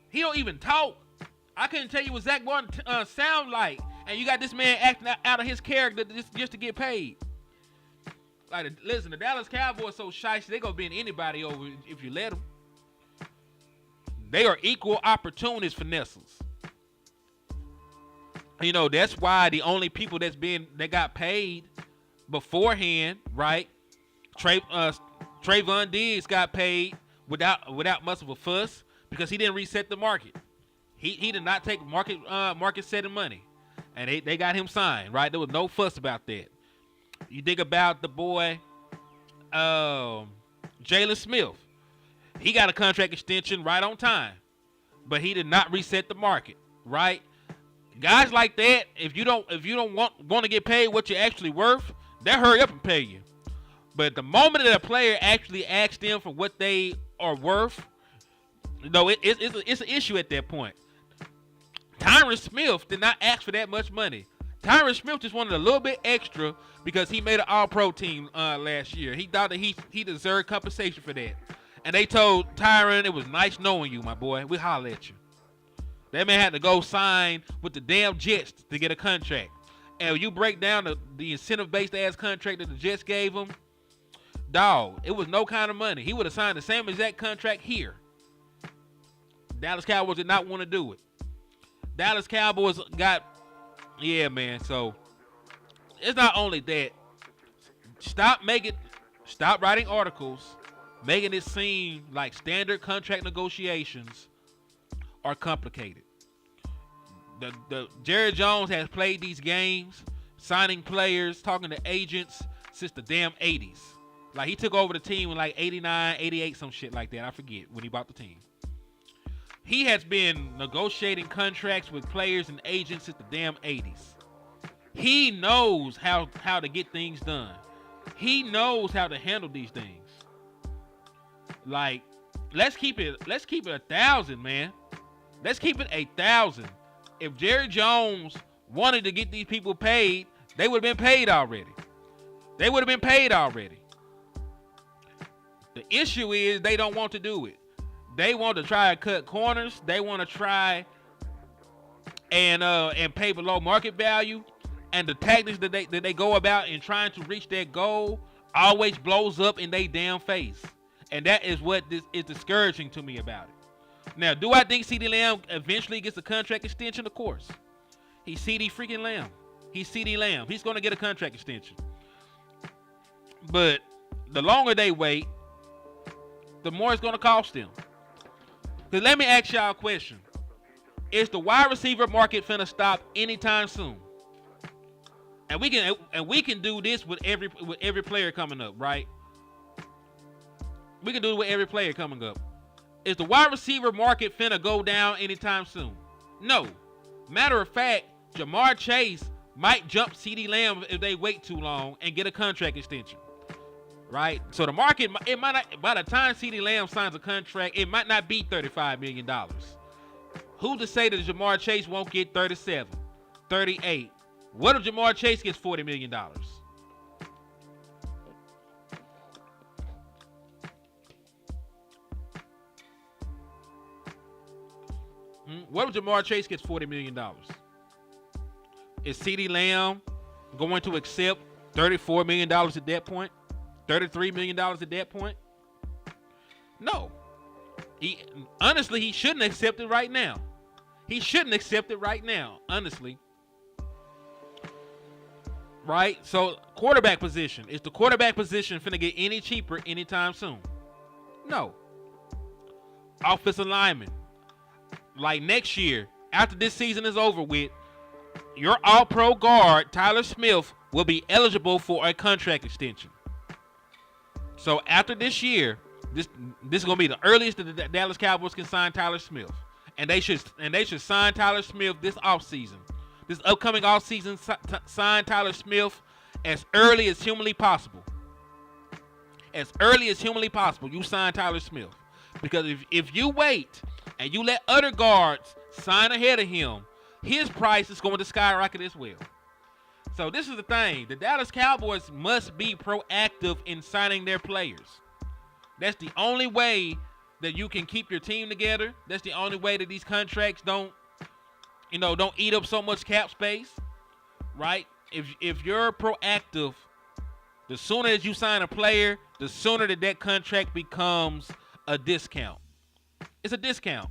He don't even talk. I couldn't tell you what Zach Martin sound like, and you got this man acting out of his character just to get paid. Like, listen, the Dallas Cowboys so shiesty, they gonna bend anybody over if you let them. They are equal opportunist finessers. You know, that's why the only people that got paid beforehand, right? Trayvon Diggs got paid without much of a fuss because he didn't reset the market. He did not take market setting money, and they got him signed, right? There was no fuss about that. You think about the boy, Jalen Smith. He got a contract extension right on time, but he did not reset the market, right? Guys like that, if you don't want to get paid what you're actually worth, they'll hurry up and pay you. But the moment that a player actually asks them for what they are worth, it's an issue at that point. Tyron Smith did not ask for that much money. Tyron Smith just wanted a little bit extra because he made an all-pro team last year. He thought that he deserved compensation for that. And they told Tyron, it was nice knowing you, my boy. We holler at you. That man had to go sign with the damn Jets to get a contract. And when you break down the incentive-based ass contract that the Jets gave him, dog, it was no kind of money. He would have signed the same exact contract here. Dallas Cowboys did not want to do it. Dallas Cowboys got, yeah, man. So it's not only that. Stop writing articles, making it seem like standard contract negotiations are complicated. The Jerry Jones has played these games, signing players, talking to agents since the damn 80s. Like, he took over the team in like 89, 88, some shit like that. I forget when he bought the team. He has been negotiating contracts with players and agents since the damn 80s. He knows how to get things done. He knows how to handle these things. Like, let's keep it 1,000, man. Let's keep it 1,000. If Jerry Jones wanted to get these people paid, they would have been paid already. The issue is they don't want to do it. They want to try to cut corners. They want to try and pay below market value. And the tactics that they go about in trying to reach that goal always blows up in their damn face. And that is what this is discouraging to me about it. Now, do I think Ceedee Lamb eventually gets a contract extension? Of course. He's Ceedee freaking Lamb. He's Ceedee Lamb. He's going to get a contract extension. But the longer they wait, the more it's going to cost them. Because let me ask y'all a question. Is the wide receiver market finna stop anytime soon? And we can do this with every player coming up, right? We can do it with every player coming up. Is the wide receiver market finna go down anytime soon? No. Matter of fact, Jamar Chase might jump Ceedee Lamb if they wait too long and get a contract extension. Right? So the market, it might not, by the time Ceedee Lamb signs a contract, it might not be $35 million. Who to say that Jamar Chase won't get 37, 38? What if Jamar Chase gets $40 million? What if Jamar Chase gets $40 million? Is Ceedee Lamb going to accept $34 million at that point? $33 million at that point? No. Honestly, he shouldn't accept it right now. He shouldn't accept it right now, honestly. Right? So, quarterback position. Is the quarterback position finna get any cheaper anytime soon? No. Offensive lineman. Like next year, after this season is over with, your all-pro guard, Tyler Smith, will be eligible for a contract extension. So after this year, this is gonna be the earliest that the Dallas Cowboys can sign Tyler Smith, and they should sign Tyler Smith this offseason. This upcoming offseason, sign Tyler Smith as early as humanly possible. As early as humanly possible, you sign Tyler Smith, because if you wait and you let other guards sign ahead of him, his price is going to skyrocket as well. So this is the thing. The Dallas Cowboys must be proactive in signing their players. That's the only way that you can keep your team together. That's the only way that these contracts don't eat up so much cap space, right? If you're proactive, the sooner that you sign a player, the sooner that contract becomes a discount. It's a discount.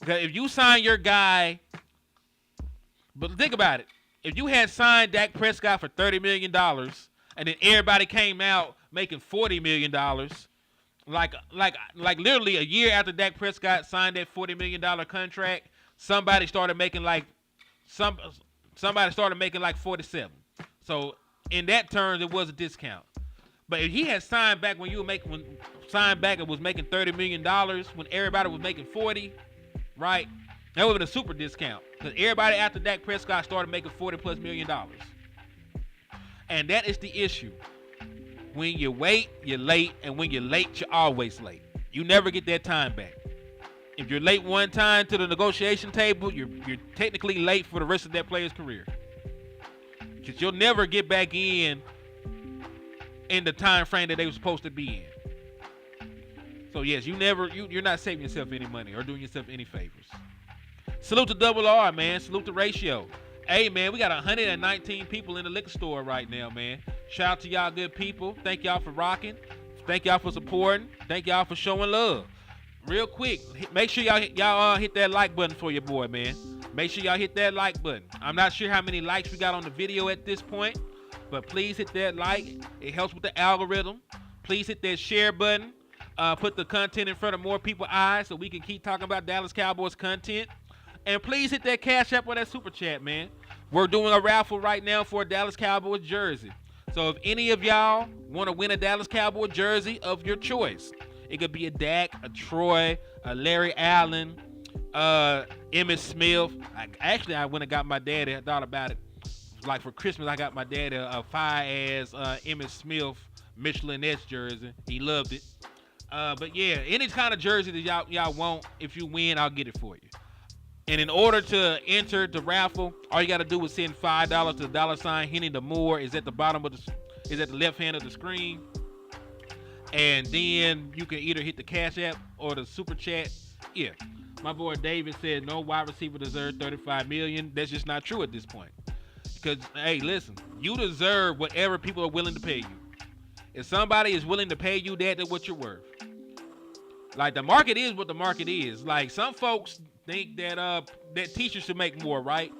Okay, if you sign your guy, but think about it. If you had signed Dak Prescott for $30 million and then everybody came out making $40 million, like literally a year after Dak Prescott signed that $40 million contract, somebody started making like 47. So in that terms, it was a discount. But if he had signed back when and was making $30 million when everybody was making 40, right? That would have been a super discount, because everybody after Dak Prescott started making $40+ million. And that is the issue. When you wait, you're late, and when you're late, you're always late. You never get that time back. If you're late one time to the negotiation table, you're technically late for the rest of that player's career, because you'll never get back in the time frame that they were supposed to be in. So yes, you're not saving yourself any money or doing yourself any favors. Salute to Double R, man. Salute to Ratio. Hey, man, we got 119 people in the liquor store right now, man. Shout out to y'all good people. Thank y'all for rocking. Thank y'all for supporting. Thank y'all for showing love. Real quick, make sure y'all hit that like button for your boy, man. Make sure y'all hit that like button. I'm not sure how many likes we got on the video at this point, but please hit that like. It helps with the algorithm. Please hit that share button. Put the content in front of more people's eyes so we can keep talking about Dallas Cowboys content. And please hit that Cash App or that Super Chat, man. We're doing a raffle right now for a Dallas Cowboys jersey. So if any of y'all want to win a Dallas Cowboys jersey of your choice, it could be a Dak, a Troy, a Larry Allen, Emmitt Smith. I went and got my daddy. I thought about it. Like for Christmas, I got my daddy a fire-ass Emmitt Smith Michelin S jersey. He loved it. But yeah, any kind of jersey that y'all want, if you win, I'll get it for you. And in order to enter the raffle, all you got to do is send $5 to the $Henny the Moore. Is at the bottom of is at the left hand of the screen. And then you can either hit the Cash App or the Super Chat. Yeah, my boy David said no wide receiver deserves $35 million. That's just not true at this point. Because hey, listen, you deserve whatever people are willing to pay you. If somebody is willing to pay you that, that's what you're worth. Like, the market is what the market is. Like, some folks think that that teachers should make more, right?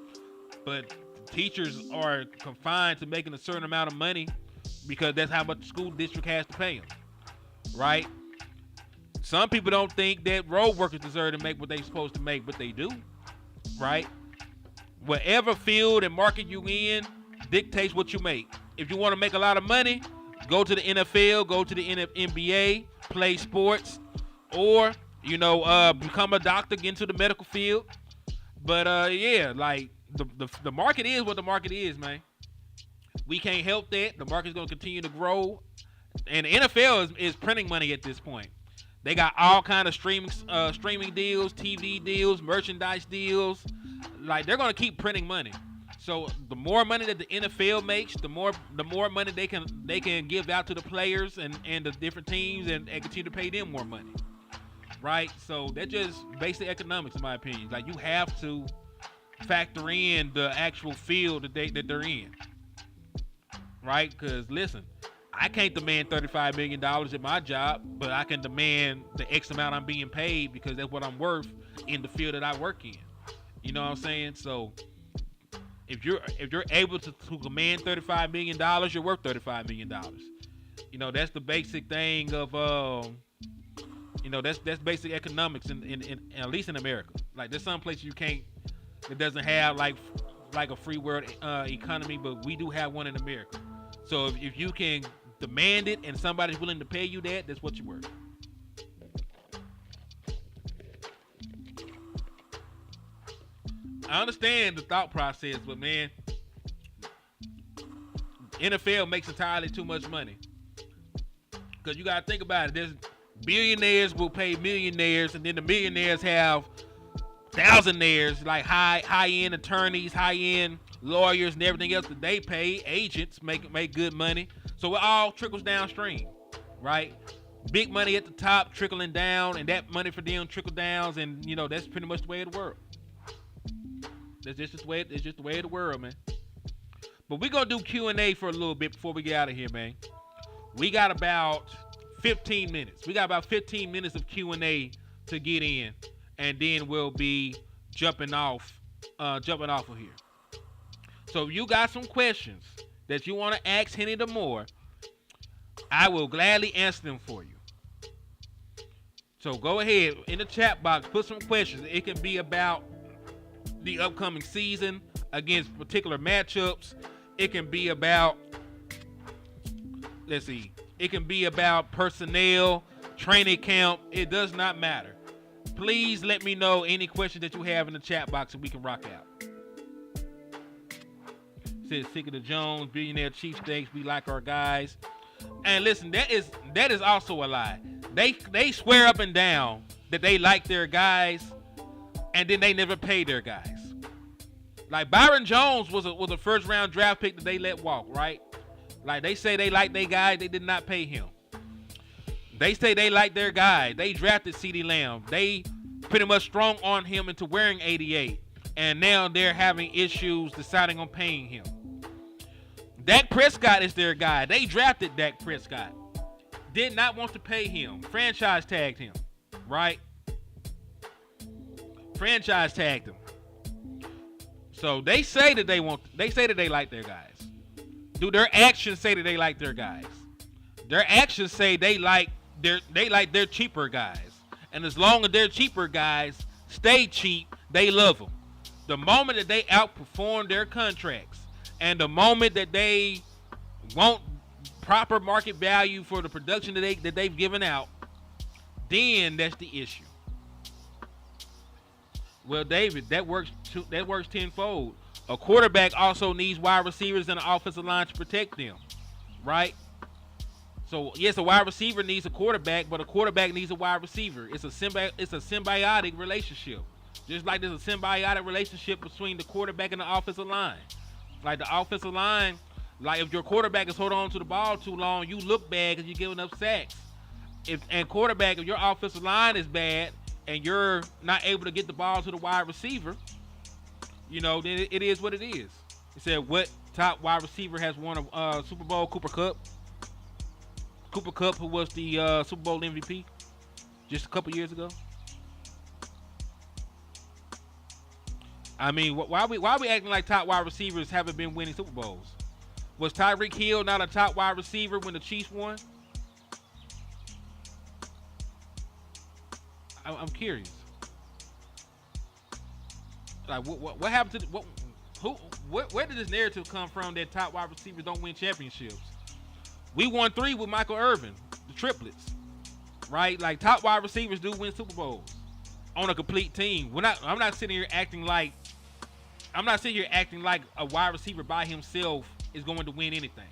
But teachers are confined to making a certain amount of money because that's how much the school district has to pay them, right? Some people don't think that road workers deserve to make what they're supposed to make, but they do, right? Whatever field and market you in dictates what you make. If you want to make a lot of money, go to the NFL, go to the NBA, play sports, or, become a doctor, get into the medical field. But, yeah, like, the market is what the market is, man. We can't help that. The market's going to continue to grow. And the NFL is printing money at this point. They got all kind of streaming deals, TV deals, merchandise deals. Like, they're going to keep printing money. So the more money that the NFL makes, the more money they can give out to the players and the different teams and continue to pay them more money. right? So that's just basic economics, in my opinion. Like, you have to factor in the actual field that they're in, right? Because listen, I can't demand $35 million at my job, but I can demand the X amount I'm being paid because that's what I'm worth in the field that I work in. You know what I'm saying? So if you're able to command $35 million, you're worth $35 million. You know, that's the basic thing of that's basic economics in at least in America. Like, there's some places you can't, it doesn't have like a free world economy, but we do have one in America. So if you can demand it and somebody's willing to pay you that's what you're worth. I understand the thought process, but man, NFL makes entirely too much money. Because you gotta think about it. There's billionaires will pay millionaires, and then the millionaires have thousandaires, like high-end attorneys, high-end lawyers, and everything else that they pay. Agents make good money. So it all trickles downstream, right? Big money at the top, trickling down, and that money for them trickle downs, and that's pretty much the way of the world. It's just the way of the world, man. But we're gonna do Q&A for a little bit before we get out of here, man. We got about 15 minutes. We got about 15 minutes of Q&A to get in, and then we'll be jumping off of here. So if you got some questions that you want to ask Henny the More, I will gladly answer them for you. So go ahead in the chat box, put some questions. It can be about the upcoming season against particular matchups. It can be about, it can be about personnel, training camp. It does not matter. Please let me know any questions that you have in the chat box and we can rock out. Says sick of the Jones, billionaire cheapskates. We like our guys. And listen, that is also a lie. They swear up and down that they like their guys, and then they never pay their guys. Like Byron Jones was a first round draft pick that they let walk, right? Like, they say they like their guy, they did not pay him. They say they like their guy. They drafted Ceedee Lamb. They pretty much strong on him into wearing 88, and now they're having issues deciding on paying him. Dak Prescott is their guy. They drafted Dak Prescott. Did not want to pay him. Franchise tagged him, right? Franchise tagged him. So they say that they like their guys. Do their actions say that they like their guys? Their actions say they like their cheaper guys. And as long as their cheaper guys stay cheap, they love them. The moment that they outperform their contracts, and the moment that they want proper market value for the production that they've given out, then that's the issue. Well, David, that works tenfold. A quarterback also needs wide receivers and an offensive line to protect them, right? So yes, a wide receiver needs a quarterback, but a quarterback needs a wide receiver. It's a symbiotic relationship. Just like there's a symbiotic relationship between the quarterback and the offensive line. Like the offensive line, like if your quarterback is holding on to the ball too long, you look bad because you're giving up sacks. If your offensive line is bad and you're not able to get the ball to the wide receiver, then it is what it is. It said, what top wide receiver has won a Super Bowl? Cooper Kupp. Cooper Kupp, who was the Super Bowl MVP just a couple years ago. I mean, why are we acting like top wide receivers haven't been winning Super Bowls? Was Tyreek Hill not a top wide receiver when the Chiefs won? I'm curious. Like, what happened to where did this narrative come from that top wide receivers don't win championships? We won 3 with Michael Irvin, the triplets, right? Like, top wide receivers do win Super Bowls on a complete team. I'm not sitting here acting like a wide receiver by himself is going to win anything.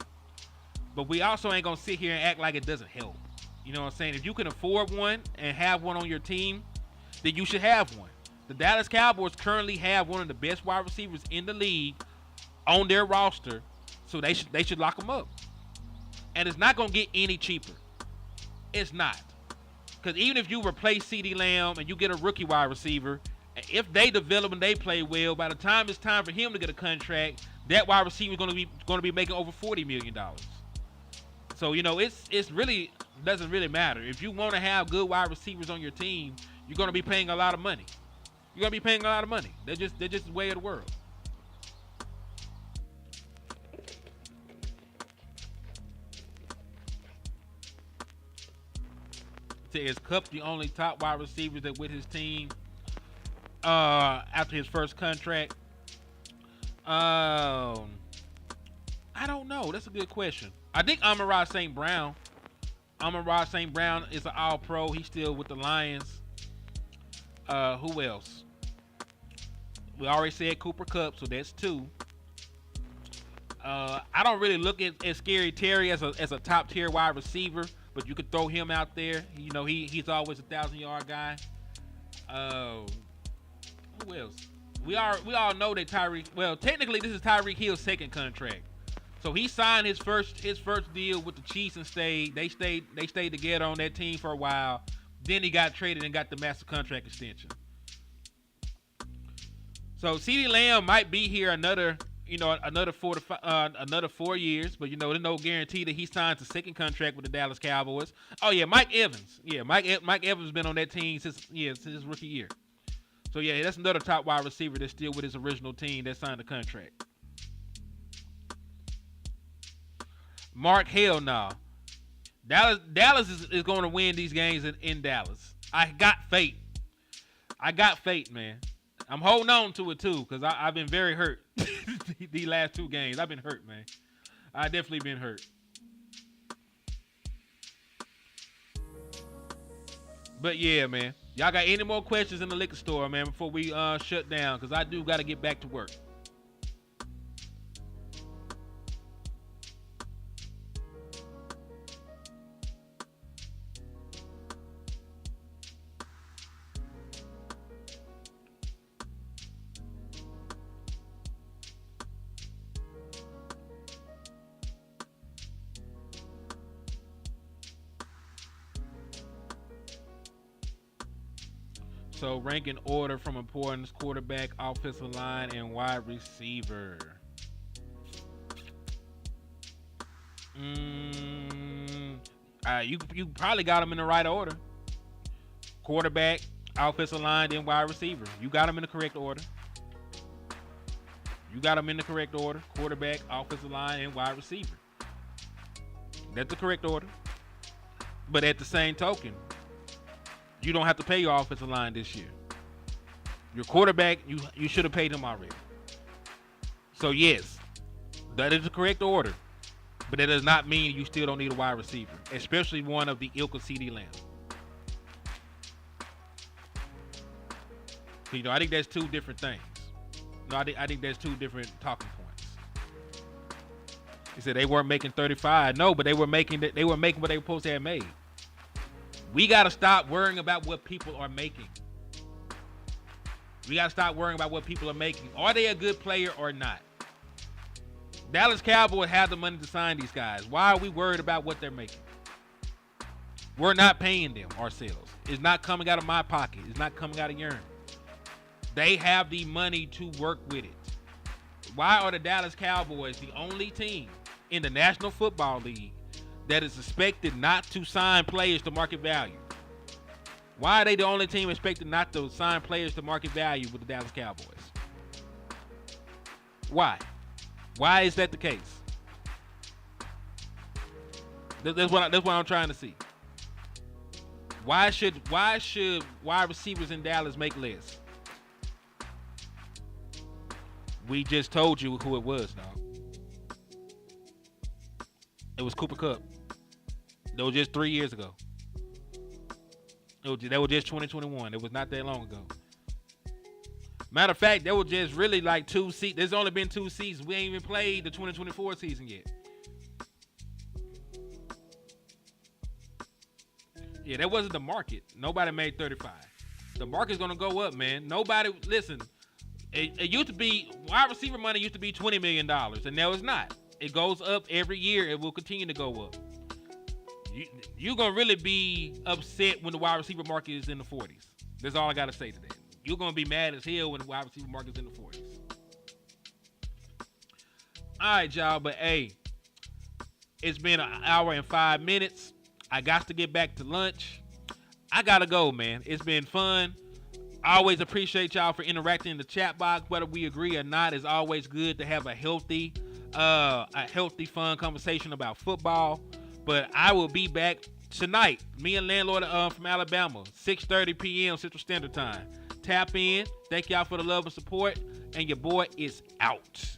But we also ain't gonna sit here and act like it doesn't help. You know what I'm saying? If you can afford one and have one on your team, then you should have one. The Dallas Cowboys currently have one of the best wide receivers in the league on their roster, so they should lock them up. And it's not gonna get any cheaper. It's not. Because even if you replace Ceedee Lamb and you get a rookie wide receiver, if they develop and they play well, by the time it's time for him to get a contract, that wide receiver is going to be making over $40 million. So it's really doesn't really matter. If you want to have good wide receivers on your team, you're going to be paying a lot of money. You're going to be paying a lot of money. They're just the way of the world. Is Kupp the only top wide receiver that with his team after his first contract? I don't know. That's a good question. I think Amon-Ra St. Brown. Amon-Ra St. Brown is an all-pro. He's still with the Lions. Who else? We already said Cooper Kupp, so that's 2. I don't really look at Scary Terry as a top-tier wide receiver, but you could throw him out there. He's always a 1,000-yard guy. Who else? We all know that Tyreek. Well, technically, this is Tyreek Hill's second contract. So he signed his first deal with the Chiefs and stayed. They stayed together on that team for a while. Then he got traded and got the master contract extension. So Ceedee Lamb might be here another 4 years, but there's no guarantee that he signs a second contract with the Dallas Cowboys. Oh yeah, Mike Evans. Yeah, Mike Evans has been on that team since his rookie year. So yeah, that's another top wide receiver that's still with his original team that signed the contract. Mark, hell no. Dallas is going to win these games in Dallas. I got faith. Man. I'm holding on to it too because I've been very hurt these last 2 games. I've been hurt, man. I definitely been hurt. But yeah, man. Y'all got any more questions in the liquor store, man, before we shut down? Because I do got to get back to work. So rank in order from importance: quarterback, offensive line, and wide receiver. You probably got them in the right order. Quarterback, offensive line, then wide receiver. You got them in the correct order. Quarterback, offensive line, and wide receiver. That's the correct order. But at the same token, you don't have to pay your offensive line this year. Your quarterback, you should have paid him already. So yes, that is the correct order. But that does not mean you still don't need a wide receiver, especially one of the ilk of Ceedee Lamb. I think that's 2 different things. No, I think there's 2 different talking points. He said they weren't making 35. No, but they were making what they were supposed to have made. We got to stop worrying about what people are making. Are they a good player or not? Dallas Cowboys have the money to sign these guys. Why are we worried about what they're making? We're not paying them ourselves. It's not coming out of my pocket. It's not coming out of yours. They have the money to work with it. Why are the Dallas Cowboys the only team in the National Football League that is expected not to sign players to market value? Why are they the only team expected not to sign players to market value with the Dallas Cowboys? Why? Why is that the case? That's what I'm trying to see. Why should wide receivers in Dallas make less? We just told you who it was, dog. It was Cooper Kupp. That was just 3 years ago. That was just 2021. It was not that long ago. Matter of fact, there was just really like 2 seasons. There's only been 2 seasons. We ain't even played the 2024 season yet. Yeah, that wasn't the market. Nobody made 35. The market's gonna go up, man. Nobody, listen. It used to be, wide receiver money used to be $20 million, and now it's not. It goes up every year. It will continue to go up. you're going to really be upset when the wide receiver market is in the 40s. That's all I got to say to that. You're going to be mad as hell when the wide receiver market is in the 40s. All right, y'all, but hey, it's been an hour and 5 minutes. I got to get back to lunch. I got to go, man. It's been fun. I always appreciate y'all for interacting in the chat box. Whether we agree or not, it's always good to have a healthy, fun conversation about football. But I will be back tonight. Me and Landlord from Alabama, 6:30 p.m. Central Standard Time. Tap in. Thank y'all for the love and support. And your boy is out.